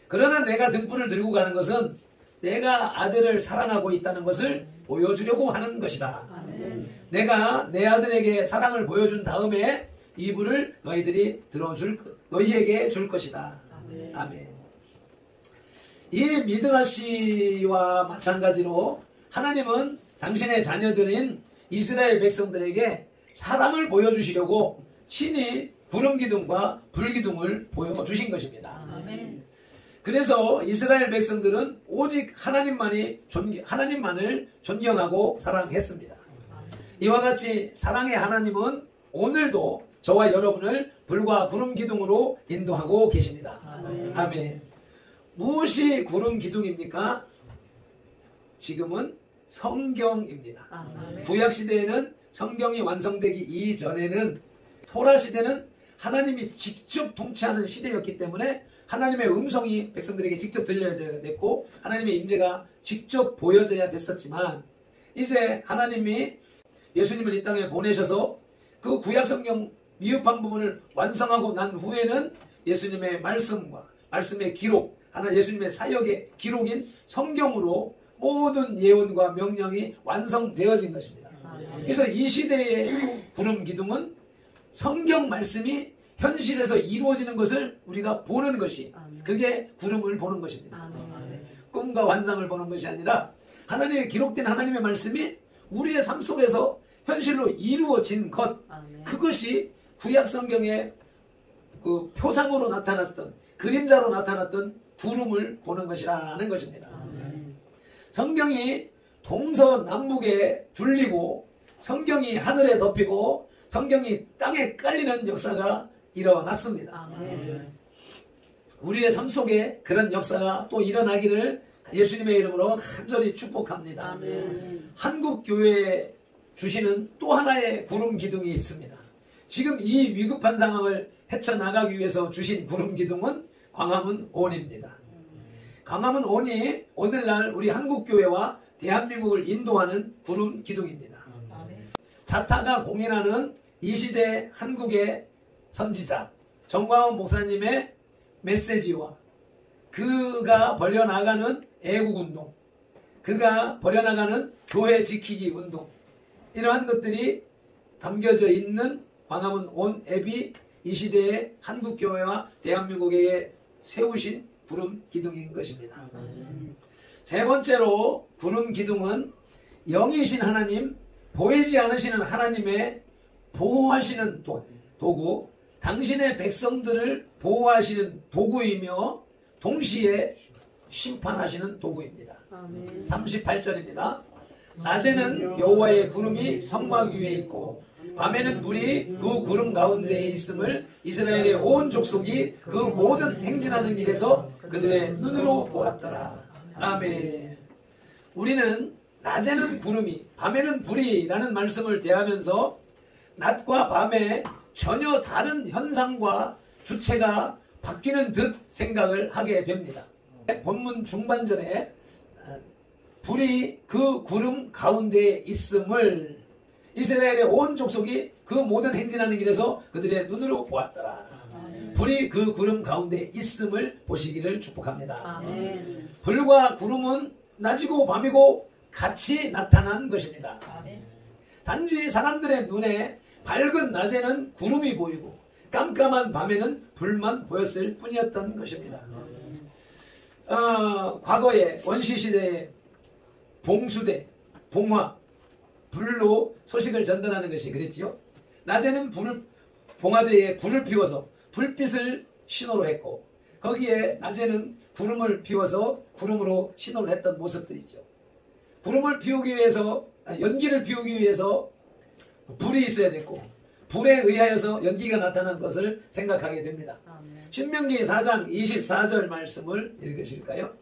그러나 내가 등불을 들고 가는 것은 내가 아들을 사랑하고 있다는 것을 보여주려고 하는 것이다. 내가 내 아들에게 사랑을 보여준 다음에 이 불을 너희에게 줄 것이다. 아멘. 이 미드라시와 마찬가지로 하나님은 당신의 자녀들인 이스라엘 백성들에게 사랑을 보여주시려고 친히 구름 기둥과 불 기둥을 보여주신 것입니다. 그래서 이스라엘 백성들은 오직 하나님만을 존경하고 사랑했습니다. 이와 같이 사랑의 하나님은 오늘도 저와 여러분을 불과 구름 기둥으로 인도하고 계십니다. 아멘. 무엇이 구름 기둥입니까? 지금은 성경입니다. 구약 시대에는 성경이 완성되기 이전에는 토라 시대는 하나님이 직접 통치하는 시대였기 때문에 하나님의 음성이 백성들에게 직접 들려야 됐고 하나님의 임재가 직접 보여져야 됐었지만 이제 하나님이 예수님을 이 땅에 보내셔서 그 구약 성경 미흡한 부분을 완성하고 난 후에는 예수님의 말씀과 말씀의 기록, 예수님의 사역의 기록인 성경으로 모든 예언과 명령이 완성되어진 것입니다. 그래서 이 시대의 구름 기둥은 성경 말씀이 현실에서 이루어지는 것을 우리가 보는 것이 그게 구름을 보는 것입니다. 꿈과 환상을 보는 것이 아니라 하나님의 기록된 하나님의 말씀이 우리의 삶 속에서 현실로 이루어진 것, 그것이 구약 성경의 그 표상으로 나타났던, 그림자로 나타났던 구름을 보는 것이라는 것입니다. 성경이 동서남북에 둘리고 성경이 하늘에 덮이고 성경이 땅에 깔리는 역사가 일어났습니다. 우리의 삶 속에 그런 역사가 또 일어나기를 예수님의 이름으로 간절히 축복합니다. 한국 교회에 주시는 또 하나의 구름 기둥이 있습니다. 지금 이 위급한 상황을 헤쳐나가기 위해서 주신 구름 기둥은 광화문 온입니다. 광화문 온이 오늘날 우리 한국 교회와 대한민국을 인도하는 구름 기둥입니다. 자타가 공인하는 이 시대 한국의 선지자 정광훈 목사님의 메시지와 그가 벌여나가는 애국운동, 그가 벌여나가는 교회 지키기 운동, 이러한 것들이 담겨져 있는 광화문 온 앱이 이 시대의 한국교회와 대한민국에게 세우신 구름 기둥인 것입니다. 세 번째로 구름 기둥은 영이신 하나님, 보이지 않으시는 하나님의 보호하시는 도구, 당신의 백성들을 보호하시는 도구이며 동시에 심판하시는 도구입니다. 38절입니다. 낮에는 여호와의 구름이 성막 위에 있고 밤에는 불이 그 구름 가운데에 있음을 이스라엘의 온 족속이 그 모든 행진하는 길에서 그들의 눈으로 보았더라. 아멘. 우리는 낮에는 구름이 밤에는 불이라는 말씀을 대하면서 낮과 밤에 전혀 다른 현상과 주체가 바뀌는 듯 생각을 하게 됩니다. 본문 중반절에 불이 그 구름 가운데에 있음을 이스라엘의 온 족속이 그 모든 행진하는 길에서 그들의 눈으로 보았더라. 불이 그 구름 가운데에 있음을 보시기를 축복합니다. 불과 구름은 낮이고 밤이고 같이 나타난 것입니다. 단지 사람들의 눈에 밝은 낮에는 구름이 보이고 깜깜한 밤에는 불만 보였을 뿐이었던 것입니다. 과거에 원시시대에 봉수대, 봉화, 불로 소식을 전달하는 것이 그랬지요. 낮에는 봉화대에 불을 피워서 불빛을 신호로 했고 거기에 낮에는 구름을 피워서 구름으로 신호를 했던 모습들이죠. 구름을 피우기 위해서, 연기를 피우기 위해서 불이 있어야 됐고 불에 의하여서 연기가 나타난 것을 생각하게 됩니다. 신명기 4장 24절 말씀을 읽으실까요?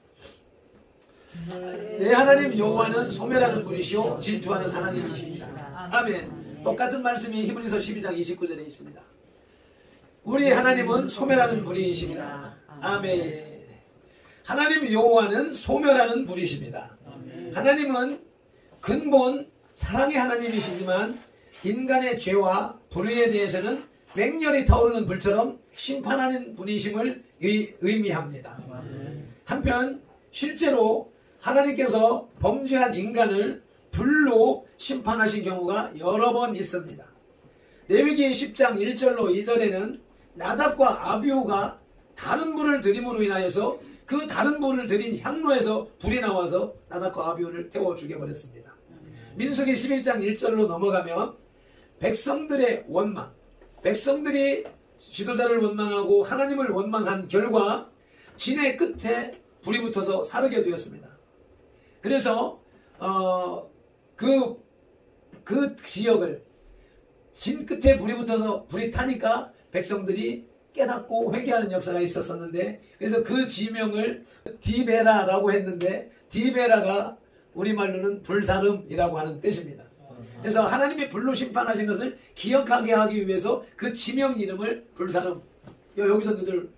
내 하나님 여호와는 소멸하는 분이시오 질투하는 하나님이십니다. 아멘. 똑같은 말씀이 히브리서 12장 29절에 있습니다. 우리 하나님은 소멸하는 분이십니다. 아멘. 하나님 여호와는 소멸하는 분이십니다. 하나님은 근본 사랑의 하나님이시지만 인간의 죄와 불의에 대해서는 맹렬히 타오르는 불처럼 심판하는 분이심을 의미합니다. 한편 실제로 하나님께서 범죄한 인간을 불로 심판하신 경우가 여러 번 있습니다. 레위기 10장 1절로 2절에는 나답과 아비후가 다른 불을 들임으로 인하여서 그 다른 불을 들인 향로에서 불이 나와서 나답과 아비후를 태워 죽여버렸습니다. 민수기 11장 1절로 넘어가면 백성들의 원망, 백성들이 지도자를 원망하고 하나님을 원망한 결과 진의 끝에 불이 붙어서 사르게 되었습니다. 그래서 그 지역을 진 끝에 불이 붙어서 불이 타니까 백성들이 깨닫고 회개하는 역사가 있었었는데 그래서 그 지명을 디베라라고 했는데 디베라가 우리말로는 불사름이라고 하는 뜻입니다. 그래서 하나님이 불로 심판하신 것을 기억하게 하기 위해서 그 지명 이름을 불사름, 여기서 너희들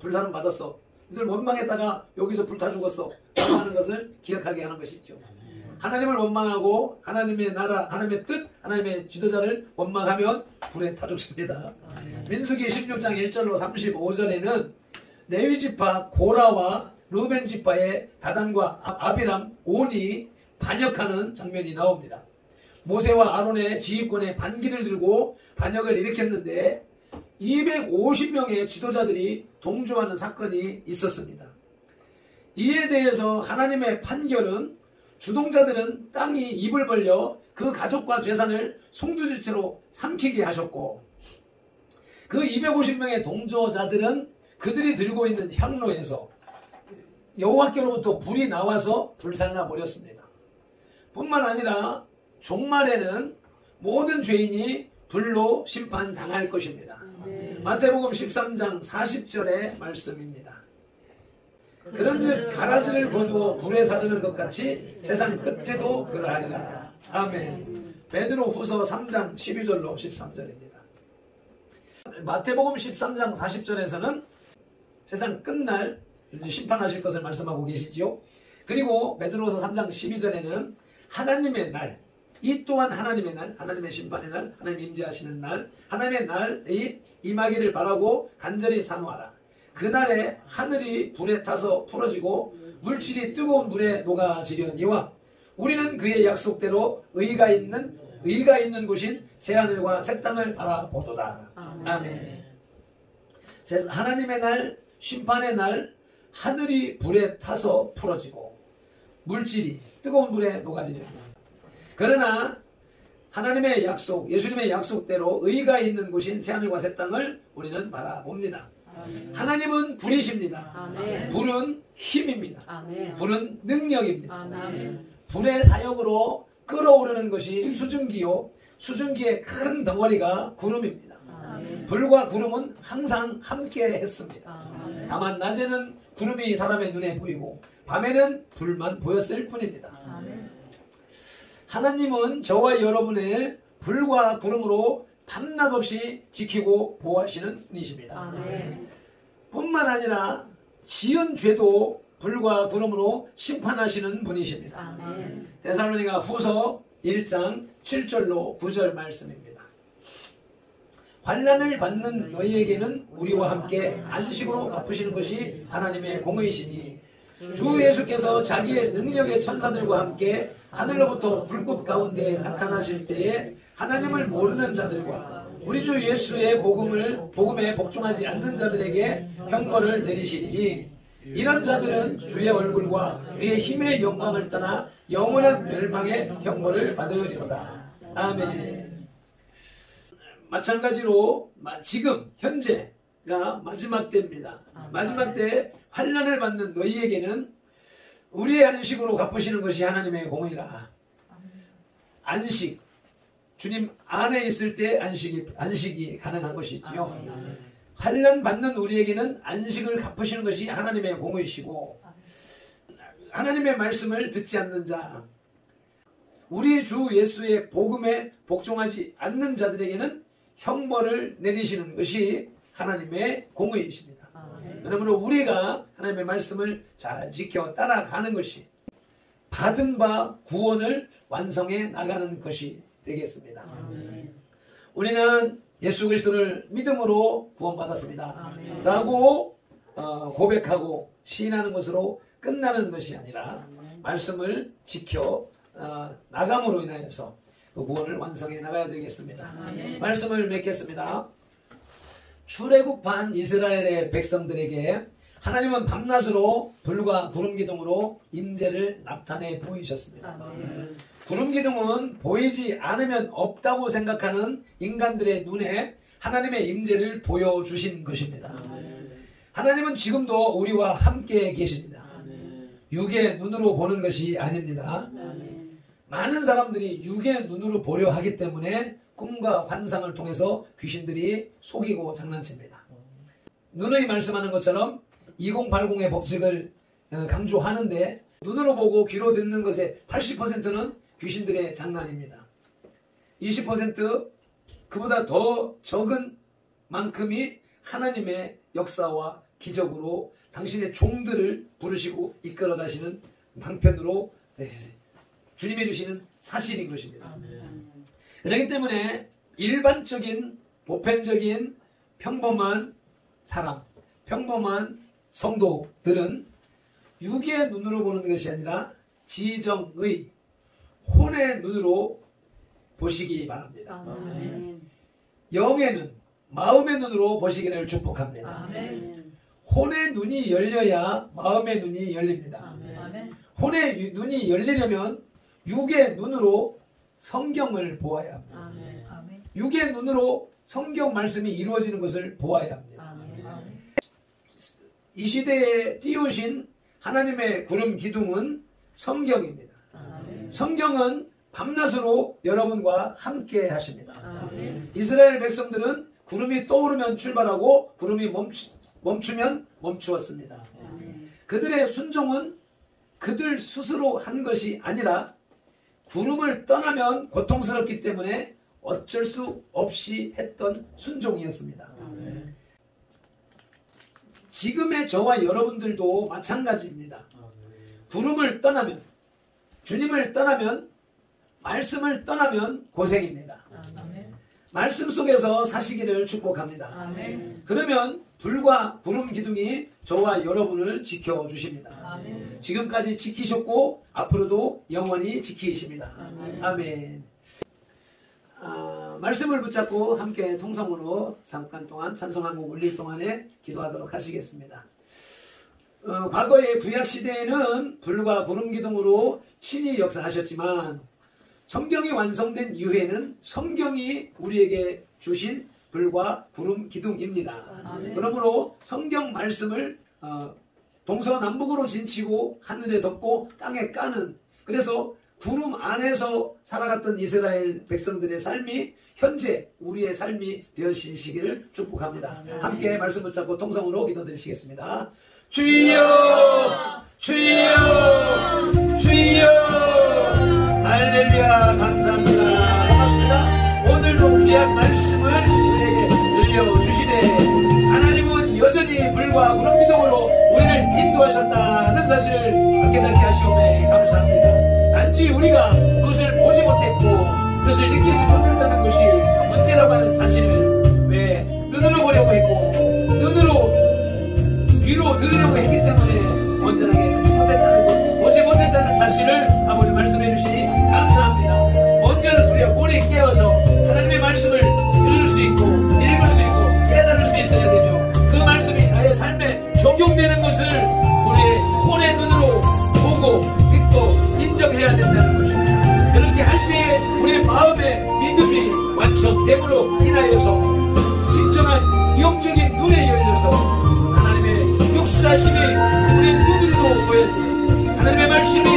불사름 받았어, 너희들 원망했다가 여기서 불타 죽었어 하는 것을 기억하게 하는 것이죠. 하나님을 원망하고 하나님의 나라, 하나님의 뜻, 하나님의 지도자를 원망하면 불에 타 죽습니다. 민수기 16장 1절로 35절에는 레위지파 고라와 루벤지파의 다단과 아비람, 온이 반역하는 장면이 나옵니다. 모세와 아론의 지휘권에 반기를 들고 반역을 일으켰는데 250명의 지도자들이 동조하는 사건이 있었습니다. 이에 대해서 하나님의 판결은 주동자들은 땅이 입을 벌려 그 가족과 재산을 송두리째로 삼키게 하셨고, 그 250명의 동조자들은 그들이 들고 있는 향로에서 여호와께로부터 불이 나와서 불살라 버렸습니다. 뿐만 아니라 종말에는 모든 죄인이 불로 심판당할 것입니다. 마태복음 13장 40절의 말씀입니다. 그런즉 가라지를 거두어 불에 사르는 것 같이 세상 끝에도 그러하리라. 아멘. 베드로 후서 3장 12절로 13절입니다. 마태복음 13장 40절에서는 세상 끝날 심판하실 것을 말씀하고 계시지요. 그리고 베드로후서 3장 12절에는 하나님의 날, 이 또한 하나님의 날, 하나님의 심판의 날, 하나님 임재하시는 날, 하나님의 날이 임하기를 바라고 간절히 사모하라. 그날에 하늘이 불에 타서 풀어지고 물질이 뜨거운 물에 녹아지려니와 우리는 그의 약속대로 의가 있는 곳인 새하늘과 새 땅을 바라보도다. 아멘. 하나님의 날, 심판의 날, 하늘이 불에 타서 풀어지고 물질이 뜨거운 물에 녹아지려니와. 그러나 하나님의 약속, 예수님의 약속대로 의가 있는 곳인 새하늘과 새 땅을 우리는 바라봅니다. 아멘. 하나님은 불이십니다. 아멘. 불은 힘입니다. 아멘. 불은 능력입니다. 아멘. 불의 사역으로 끓어오르는 것이 수증기요, 수증기의 큰 덩어리가 구름입니다. 아멘. 불과 구름은 항상 함께 했습니다. 아멘. 다만 낮에는 구름이 사람의 눈에 보이고 밤에는 불만 보였을 뿐입니다. 아멘. 하나님은 저와 여러분을 불과 구름으로 밤낮 없이 지키고 보호하시는 분이십니다. 아멘. 뿐만 아니라 지은 죄도 불과 구름으로 심판하시는 분이십니다. 아멘. 데살로니가 후서 1장 7절로 9절 말씀입니다. 환난을 받는 너희에게는 우리와 함께 안식으로 갚으시는 것이 하나님의 공의시니 주 예수께서 자기의 능력의 천사들과 함께 하늘로부터 불꽃 가운데 나타나실 때에 하나님을 모르는 자들과 우리 주 예수의 복음에 복종하지 않는 자들에게 형벌을 내리시니 이런 자들은 주의 얼굴과 그의 힘의 영광을 떠나 영원한 멸망의 형벌을 받으리로다. 아멘. 마찬가지로 지금 현재가 마지막 때입니다. 마지막 때 환난을 받는 너희에게는 우리의 안식으로 갚으시는 것이 하나님의 공의라. 안식, 주님 안에 있을 때 안식이 가능한 것이지요. 환난 받는 우리에게는 안식을 갚으시는 것이 하나님의 공의시고, 하나님의 말씀을 듣지 않는 자, 우리 주 예수의 복음에 복종하지 않는 자들에게는 형벌을 내리시는 것이 하나님의 공의이십니다. 그러므로 우리가 하나님의 말씀을 잘 지켜 따라가는 것이 받은 바 구원을 완성해 나가는 것이 되겠습니다. 우리는 예수 그리스도를 믿음으로 구원받았습니다 라고 고백하고 시인하는 것으로 끝나는 것이 아니라 말씀을 지켜 나감으로 인하여서 그 구원을 완성해 나가야 되겠습니다. 말씀을 맺겠습니다. 출애굽한 이스라엘의 백성들에게 하나님은 밤낮으로 불과 구름기둥으로 임재를 나타내 보이셨습니다. 구름기둥은 보이지 않으면 없다고 생각하는 인간들의 눈에 하나님의 임재를 보여주신 것입니다. 하나님은 지금도 우리와 함께 계십니다. 육의 눈으로 보는 것이 아닙니다. 많은 사람들이 육의 눈으로 보려 하기 때문에 꿈과 환상을 통해서 귀신들이 속이고 장난칩니다. 눈의 말씀하는 것처럼 2080의 법칙을 강조하는데 눈으로 보고 귀로 듣는 것의 80%는 귀신들의 장난입니다. 20% 그보다 더 적은 만큼이 하나님의 역사와 기적으로 당신의 종들을 부르시고 이끌어 가시는 방편으로 주님이 주시는 사실인 것입니다. 그렇기 때문에 일반적인 보편적인 평범한 사람, 평범한 성도들은 육의 눈으로 보는 것이 아니라 지정의 혼의 눈으로 보시기 바랍니다. 영의 눈, 마음의 눈으로 보시기를 축복합니다. 혼의 눈이 열려야 마음의 눈이 열립니다. 아멘. 혼의 눈이 열리려면 육의 눈으로 성경을 보아야 합니다. 아멘. 육의 눈으로 성경 말씀이 이루어지는 것을 보아야 합니다. 아멘. 이 시대에 띄우신 하나님의 구름 기둥은 성경입니다. 아멘. 성경은 밤낮으로 여러분과 함께 하십니다. 아멘. 이스라엘 백성들은 구름이 떠오르면 출발하고 구름이 멈추면 멈추었습니다. 아멘. 그들의 순종은 그들 스스로 한 것이 아니라 구름을 떠나면 고통스럽기 때문에 어쩔 수 없이 했던 순종이었습니다. 아멘. 지금의 저와 여러분들도 마찬가지입니다. 구름을 떠나면, 주님을 떠나면, 말씀을 떠나면 고생입니다. 아멘. 말씀 속에서 사시기를 축복합니다. 아멘. 그러면 불과 구름 기둥이 저와 여러분을 지켜주십니다. 아멘. 지금까지 지키셨고 앞으로도 영원히 지키십니다. 아멘. 아멘. 말씀을 붙잡고 함께 통성으로 잠깐 동안 찬송 한 곡 올릴 동안에 기도하도록 하시겠습니다. 과거의 구약시대에는 불과 구름 기둥으로 신이 역사하셨지만 성경이 완성된 이후에는 성경이 우리에게 주신 불과 구름 기둥입니다. 아멘. 그러므로 성경 말씀을 동서남북으로 진치고 하늘에 덮고 땅에 까는, 그래서 구름 안에서 살아갔던 이스라엘 백성들의 삶이 현재 우리의 삶이 되어지시기를 축복합니다. 함께 말씀 붙잡고 통성으로 기도드리시겠습니다. 주여 주여 주여. 할렐루야. 감사합니다. 반갑습니다. 오늘도 귀한 말씀을 우리에게 들려주시되 하나님은 여전히 불과 구름 기둥으로 우리를 인도하셨다는 사실을 깨닫게 하시오매 감사합니다. 단지 우리가 그것을 보지 못했고 그것을 느끼지 못했다는 것이 문제라고 하는 사실을 왜 눈으로 보려고 했고 눈으로 귀로 들으려고 했기 때문에 온전하게 듣지 못했다는 것, 보지 못했다는 사실을 아버지 말씀해 주시니 감사합니다. 먼저는 우리가 혼이 깨어서 하나님의 말씀을 들을 수 있고 읽을 수 있고 깨달을 수 있어야 되죠. 그 말씀이 나의 삶에 적용되는 것을 우리의 혼의 눈으로 보고 듣고 인정해야 된다는 것입니다. 그렇게 할 때에 우리의 마음의 믿음이 완성됨으로 인하여서 진정한 영적인 눈에 열려서 하나님의 역사심이 우리 눈으로 보여지 하나님의 말씀이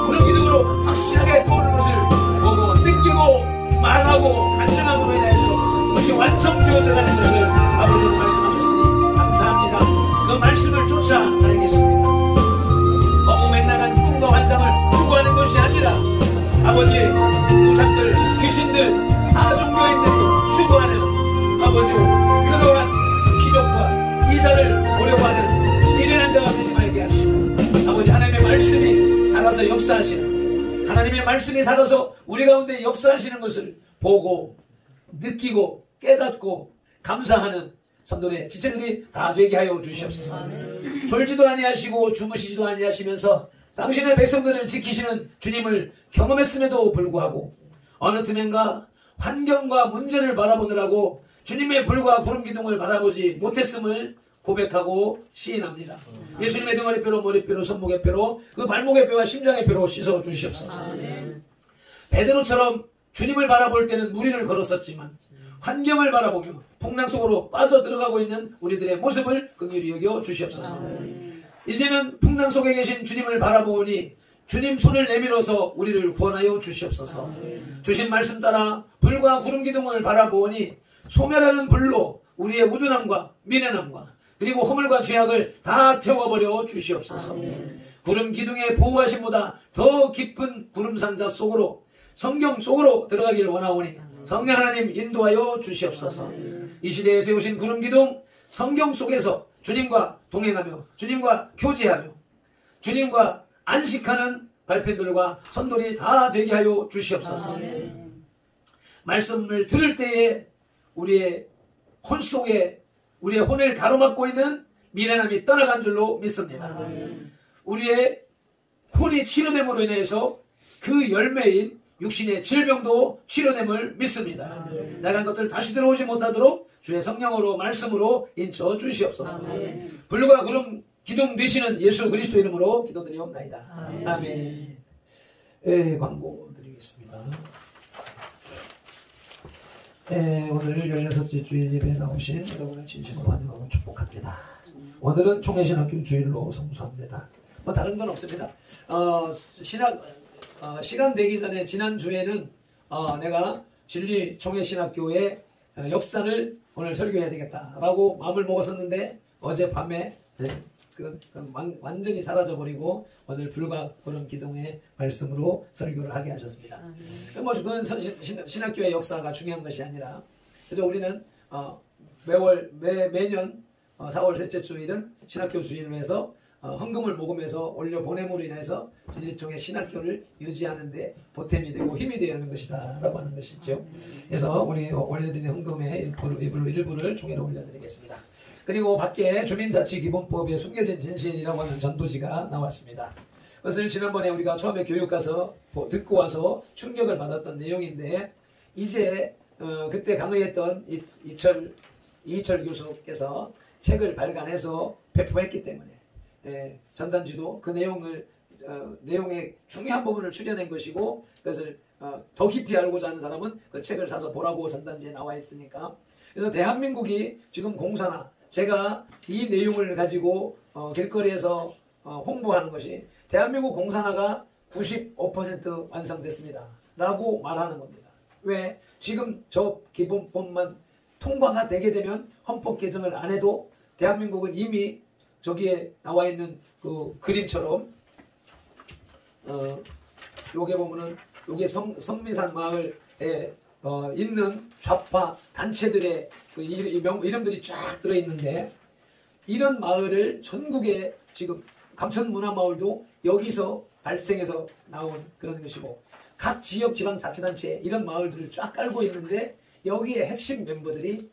우리 기둥으로 확실하게 떠오르는 것을 보고 느끼고 말하고 간증함으로 인해서 그것이 완성되어져 가는 것을 아버지로 말씀하셨으니 감사합니다. 그 말씀을 쫓아 살겠습니다. 너무 맨날한 꿈과 환상을 추구하는 것이 아니라 아버지 우상들 귀신들 다 종교인들이 추구하는 아버지 그러한 기적과 이사를 보려고 하는 미련한 자가 되지 말게 하시고 아버지 하나님의 말씀이 살아서 역사하시는 하나님의 말씀이 살아서 우리 가운데 역사하시는 것을 보고 느끼고 깨닫고 감사하는 성도의 지체들이 다 되게 하여 주시옵소서. 졸지도 아니하시고 주무시지도 아니하시면서 당신의 백성들을 지키시는 주님을 경험했음에도 불구하고 어느 틈엔가 환경과 문제를 바라보느라고 주님의 불과 구름 기둥을 바라보지 못했음을 고백하고 시인합니다. 예수님의 등허리 뼈로 머리뼈로 손목의 뼈로 그 발목의 뼈와 심장의 뼈로 씻어 주시옵소서. 베드로처럼 주님을 바라볼 때는 무리를 걸었었지만 환경을 바라보며 풍랑 속으로 빠져들어가고 있는 우리들의 모습을 긍휼히 여겨 주시옵소서. 이제는 풍랑 속에 계신 주님을 바라보니 주님 손을 내밀어서 우리를 구원하여 주시옵소서. 주신 말씀 따라 불과 구름 기둥을 바라보니 소멸하는 불로 우리의 우둔함과 미련함과 그리고 허물과 죄악을 다 태워버려 주시옵소서. 구름 기둥의 보호하심보다 더 깊은 구름 상자 속으로 성경 속으로 들어가길 원하오니 성령 하나님 인도하여 주시옵소서. 이 시대에 세우신 구름 기둥 성경 속에서 주님과 동행하며 주님과 교제하며 주님과 안식하는 발편들과 선돌이 다 되게 하여 주시옵소서. 말씀을 들을 때에 우리의 혼 속에 우리의 혼을 가로막고 있는 미련함이 떠나간 줄로 믿습니다. 우리의 혼이 치료됨으로 인해서 그 열매인 육신의 질병도 치료됨을 믿습니다. 아멘. 나간 것들 다시 들어오지 못하도록 주의 성령으로 말씀으로 인쳐 주시옵소서. 아멘. 불과 구름 기둥 되시는 예수 그리스도 이름으로 기도드리옵나이다. 아멘. 아멘. 광고 드리겠습니다. 오늘 16째 주일 예배에 나오신 여러분을 진심으로 환영하고 축복합니다. 오늘은 총회신학교 주일로 성수합니다. 뭐 다른 건 없습니다. 시간 되기 전에 지난주에는 내가 진리 총회신학교의 역사를 오늘 설교해야 되겠다라고 마음을 먹었었는데 어젯밤에 완전히 사라져버리고 오늘 불과 구름 기둥의 말씀으로 설교를 하게 하셨습니다. 그건 신학교의 역사가 중요한 것이 아니라 그래서 우리는 매년 4월 셋째 주일은 신학교 주일로 해서 헌금을 모금해서 올려 보냄으로 인해서 진리총회 신학교를 유지하는데 보탬이 되고 힘이 되는 것이다 라고 하는 것이죠. 그래서 우리 올려드린 헌금의 일부를 총회로 올려드리겠습니다. 그리고 밖에 주민자치기본법에 숨겨진 진실이라고 하는 전도지가 나왔습니다. 그것을 지난번에 우리가 처음에 교육 가서 듣고 와서 충격을 받았던 내용인데 이제 그때 강의했던 이철 교수께서 책을 발간해서 배포했기 때문에 전단지도 그 내용의 중요한 부분을 추려낸 것이고 그것을 더 깊이 알고자 하는 사람은 그 책을 사서 보라고 전단지에 나와 있으니까 그래서 대한민국이 지금 공사나 제가 이 내용을 가지고 길거리에서 홍보하는 것이 대한민국 공산화가 95% 완성됐습니다 라고 말하는 겁니다. 왜? 지금 저 기본법만 통과가 되게 되면 헌법 개정을 안 해도 대한민국은 이미 저기에 나와 있는 그 그림처럼 요게 보면은 요게 성미산 마을에 있는 좌파 단체들의 그 이름들이 쫙 들어있는데 이런 마을을 전국에 지금 감천문화마을도 여기서 발생해서 나온 그런 것이고 각 지역 지방자치단체에 이런 마을들을 쫙 깔고 있는데 여기에 핵심 멤버들이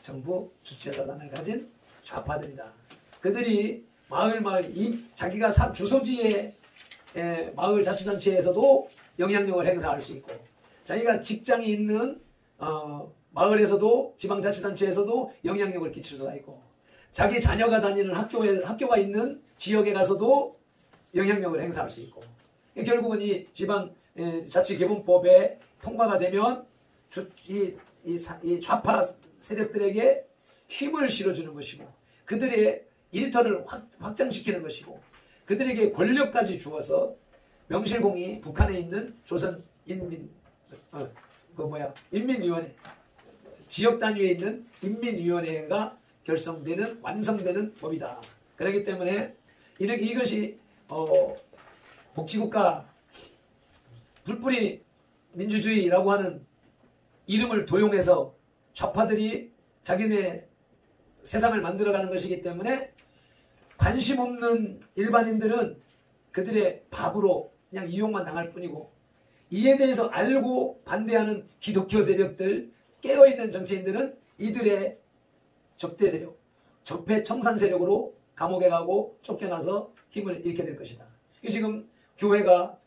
전부 주체자산을 가진 좌파들이다. 그들이 마을 자기가 주소지의 마을 자치단체에서도 영향력을 행사할 수 있고 자기가 직장이 있는 마을에서도 지방자치단체에서도 영향력을 끼칠 수가 있고 자기 자녀가 다니는 학교가 있는 지역에 가서도 영향력을 행사할 수 있고 결국은 이 지방자치기본법에 통과가 되면 이 좌파 세력들에게 힘을 실어주는 것이고 그들의 일터를 확장시키는 것이고 그들에게 권력까지 주어서 명실공히 북한에 있는 조선 인민위원회 지역 단위에 있는 인민위원회가 결성되는 완성되는 법이다. 그렇기 때문에 이것이 복지국가 불뿌리 민주주의라고 하는 이름을 도용해서 좌파들이 자기네 세상을 만들어가는 것이기 때문에 관심 없는 일반인들은 그들의 밥으로 그냥 이용만 당할 뿐이고 이에 대해서 알고 반대하는 기독교 세력들 깨어있는 정치인들은 이들의 적대 세력, 적폐 청산 세력으로 감옥에 가고 쫓겨나서 힘을 잃게 될 것이다. 지금 교회가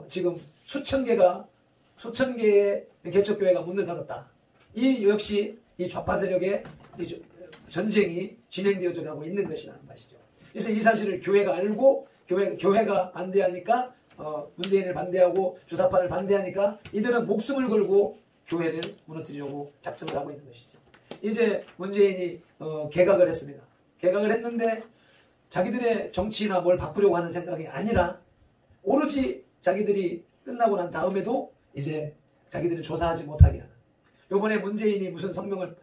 지금 수천 개의 개척교회가 문을 닫았다. 이 역시 이 좌파 세력의 전쟁이 진행되어져 가고 있는 것이라는 것이죠. 그래서 이 사실을 교회가 알고 교회가 반대하니까 문재인을 반대하고 주사파를 반대하니까 이들은 목숨을 걸고 교회를 무너뜨리려고 작정을 하고 있는 것이죠. 이제 문재인이 개각을 했습니다. 개각을 했는데 자기들의 정치나 뭘 바꾸려고 하는 생각이 아니라 오로지 자기들이 끝나고 난 다음에도 이제 자기들을 조사하지 못하게 하는. 요번에 문재인이 무슨 성명을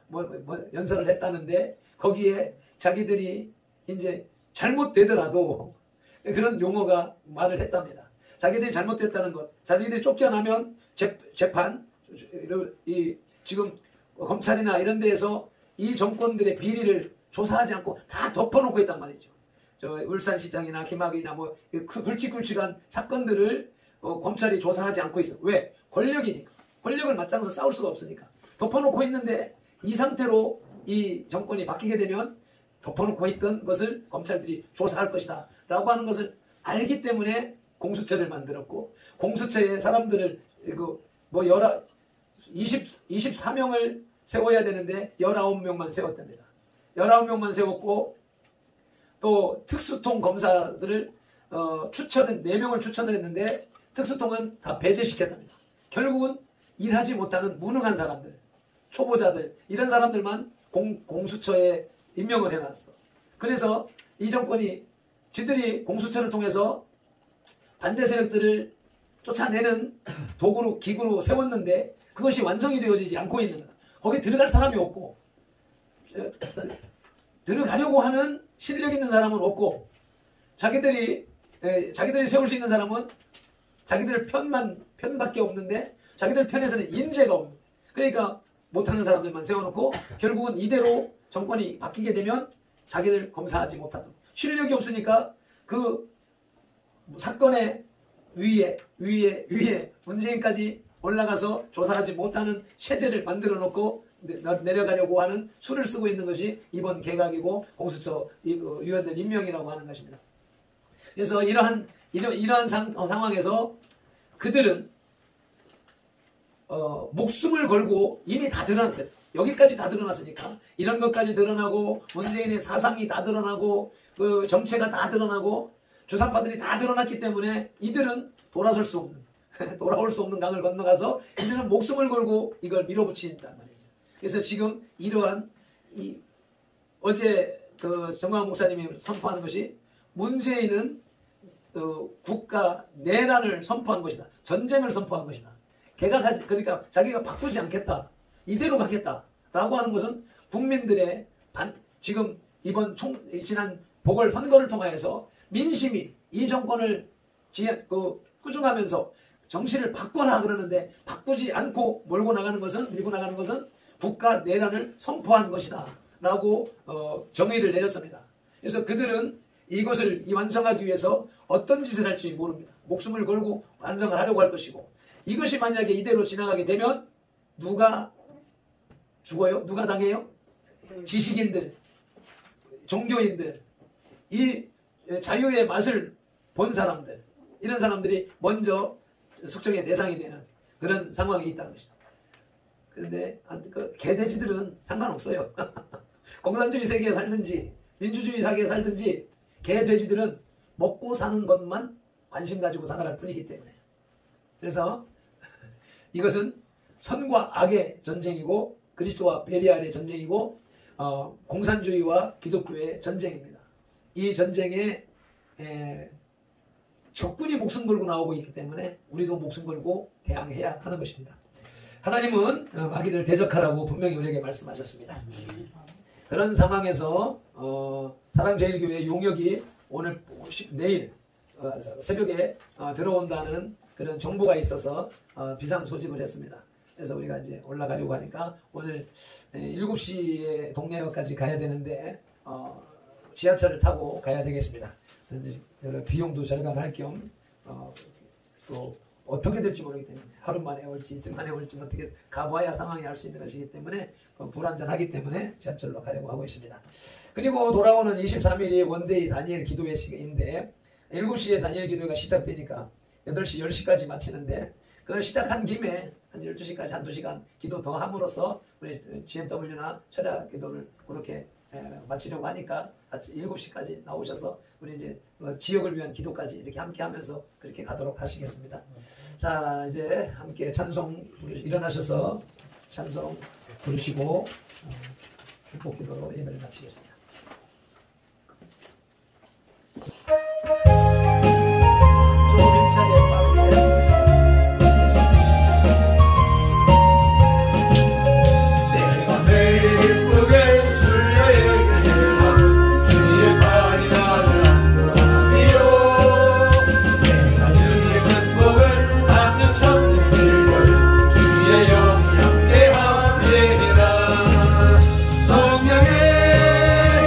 연설을 했다는데 거기에 자기들이 이제 잘못되더라도 그런 용어가 말을 했답니다. 자기들이 잘못됐다는 것, 자기들이 쫓겨나면 재판, 지금 검찰이나 이런 데에서 이 정권들의 비리를 조사하지 않고 다 덮어놓고 있단 말이죠. 저 울산시장이나 김학이나 뭐 굵직굵직한 사건들을 검찰이 조사하지 않고 있어. 왜? 권력이니까. 권력을 맞짱서 싸울 수가 없으니까. 덮어놓고 있는데 이 상태로 이 정권이 바뀌게 되면 덮어놓고 있던 것을 검찰들이 조사할 것이다 라고 하는 것을 알기 때문에 공수처를 만들었고 공수처에 사람들을 24명을 세워야 되는데 19명만 세웠답니다. 19명만 세웠고 또 특수통 검사들을 4명을 추천을 했는데 특수통은 다 배제시켰답니다. 결국은 일하지 못하는 무능한 사람들, 초보자들 이런 사람들만 공수처에 임명을 해놨어. 그래서 이 정권이 지들이 공수처를 통해서 반대 세력들을 쫓아내는 도구로 기구로 세웠는데 그것이 완성이 되어지지 않고 있는 거야. 거기 들어갈 사람이 없고 들어가려고 하는 실력 있는 사람은 없고 자기들이 세울 수 있는 사람은 자기들 편밖에 없는데 자기들 편에서는 인재가 없는 거야. 그러니까 못하는 사람들만 세워놓고 결국은 이대로 정권이 바뀌게 되면 자기들 검사하지 못하도록 실력이 없으니까 그 사건의 위에 문재인까지 올라가서 조사하지 못하는 체제를 만들어 놓고 내려가려고 하는 수를 쓰고 있는 것이 이번 개각이고 공수처 위원들 임명이라고 하는 것입니다. 그래서 이러한 상황에서 그들은 목숨을 걸고 이미 다 드러났거든. 여기까지 다 드러났으니까 이런 것까지 드러나고 문재인의 사상이 다 드러나고 그 정체가 다 드러나고 주사파들이 다 드러났기 때문에 이들은 돌아올 수 없는 강을 건너가서 이들은 목숨을 걸고 이걸 밀어붙인단 말이죠. 그래서 지금 이러한 어제 정광훈 목사님이 선포하는 것이 문재인은 국가 내란을 선포한 것이다. 전쟁을 선포한 것이다. 그러니까 자기가 바꾸지 않겠다. 이대로 가겠다라고 하는 것은 국민들의 지금 이번 지난 보궐선거를 통하여서 민심이 이 정권을 꾸중하면서 정신을 바꿔라 그러는데 바꾸지 않고 밀고 나가는 것은 국가 내란을 선포한 것이다 라고 정의를 내렸습니다. 그래서 그들은 이것을 완성하기 위해서 어떤 짓을 할지 모릅니다. 목숨을 걸고 완성을 하려고 할 것이고 이것이 만약에 이대로 지나가게 되면 누가 죽어요? 누가 당해요? 지식인들, 종교인들, 이 자유의 맛을 본 사람들, 이런 사람들이 먼저 숙청의 대상이 되는 그런 상황이 있다는 것이죠. 그런데 개돼지들은 상관없어요. 공산주의 세계에 살든지 민주주의 세계에 살든지 개돼지들은 먹고 사는 것만 관심 가지고 살아갈 뿐이기 때문에 그래서 이것은 선과 악의 전쟁이고 그리스도와 베리알의 전쟁이고 공산주의와 기독교의 전쟁입니다. 이 전쟁에 적군이 목숨 걸고 나오고 있기 때문에 우리도 목숨 걸고 대항해야 하는 것입니다. 하나님은 마귀를 대적하라고 분명히 우리에게 말씀하셨습니다. 그런 상황에서 사랑제일교회 용역이 내일 새벽에 들어온다는 그런 정보가 있어서 비상 소집을 했습니다. 그래서 우리가 이제 올라가려고 하니까 오늘 7시에 동네역까지 가야 되는데 지하철을 타고 가야 되겠습니다. 여러 비용도 절감할 겸 또 어떻게 될지 모르기 때문에 하루 만에 올지 이틀 만에 올지 어떻게 가봐야 상황이 알 수 있는 것이기 때문에 불안전하기 때문에 지하철로 가려고 하고 있습니다. 그리고 돌아오는 23일이 원데이 다니엘 기도회 시간인데 7시에 다니엘 기도회가 시작되니까 8시, 10시까지 마치는데 그걸 시작한 김에 한 12시까지 한 2시간 기도 더 함으로써 우리 GMW나 철야 기도를 그렇게 마치려고 하니까 7시까지 나오셔서 우리 이제 지역을 위한 기도까지 이렇게 함께 하면서 그렇게 가도록 하시겠습니다. 자, 이제 함께 찬송 일어나셔서 찬송 부르시고 축복 기도로 예배를 마치겠습니다. 조금 힘차게 빠르게 성령의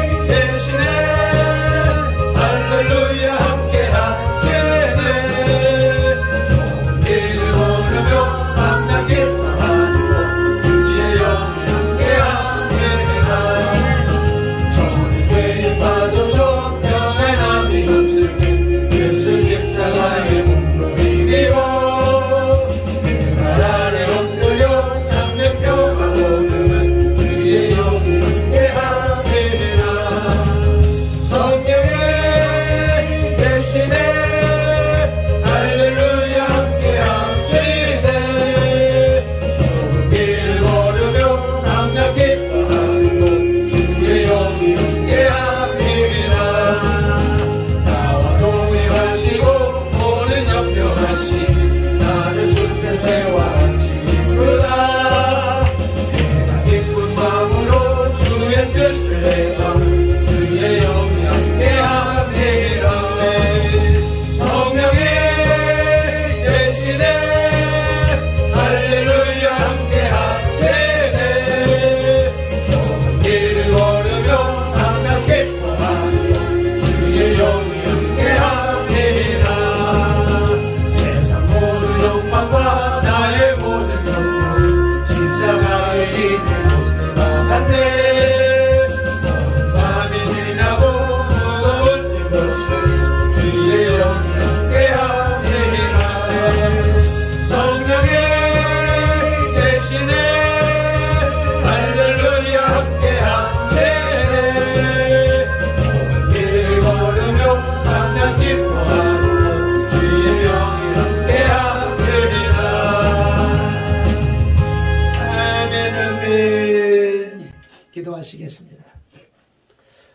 기도하시겠습니다.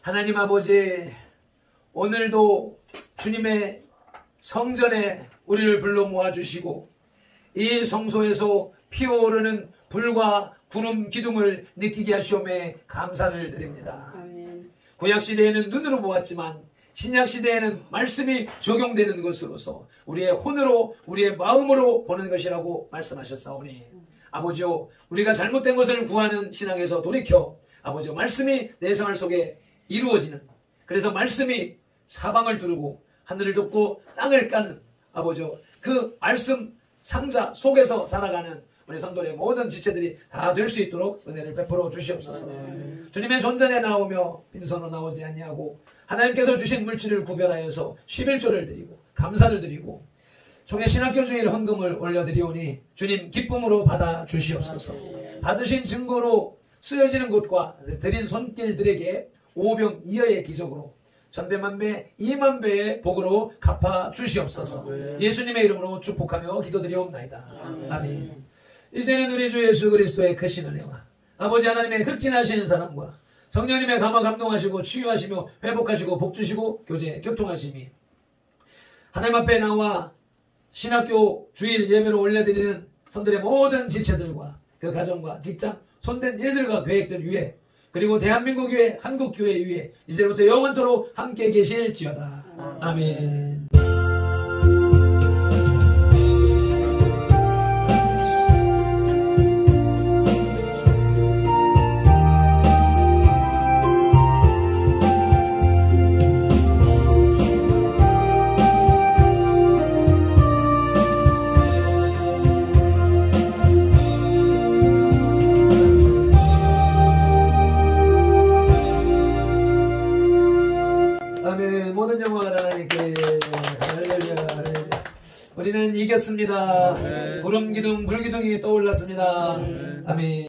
하나님 아버지, 오늘도 주님의 성전에 우리를 불러 모아주시고 이 성소에서 피어오르는 불과 구름 기둥을 느끼게 하시오매 감사를 드립니다. 아멘. 구약시대에는 눈으로 보았지만 신약시대에는 말씀이 적용되는 것으로서 우리의 혼으로 우리의 마음으로 보는 것이라고 말씀하셨사오니 아버지요, 우리가 잘못된 것을 구하는 신앙에서 돌이켜 아버지요, 말씀이 내 생활 속에 이루어지는, 그래서 말씀이 사방을 두르고 하늘을 덮고 땅을 까는 아버지요, 그 말씀 상자 속에서 살아가는 우리 성도의 모든 지체들이 다 될 수 있도록 은혜를 베풀어 주시옵소서. 주님의 존전에 나오며 빈손으로 나오지 아니하고 하나님께서 주신 물질을 구별하여서 11조를 드리고 감사를 드리고 총회 신학교 주일 헌금을 올려드리오니 주님 기쁨으로 받아 주시옵소서. 받으신 증거로 쓰여지는 곳과 드린 손길들에게 5병 이하의 기적으로 천배만배 2만배의 복으로 갚아 주시옵소서. 예수님의 이름으로 축복하며 기도드리옵나이다. 아멘. 이제는 우리 주 예수 그리스도의 크신 은혜와 아버지 하나님의 극진하시는 사랑과 성령님의 감화 감동하시고 치유하시며 회복하시고 복주시고 교제 교통하심이 하나님 앞에 나와 신학교 주일 예배를 올려드리는 성들의 모든 지체들과 그 가정과 직장 손댄 일들과 계획들 위에 그리고 대한민국 교회 한국교회 위에 이제부터 영원토록 함께 계실지어다. 아멘. 모든 영광을 하나님께. 할렐루야. 우리는 이겼습니다. 구름 기둥, 불 기둥이 떠올랐습니다. 아멘.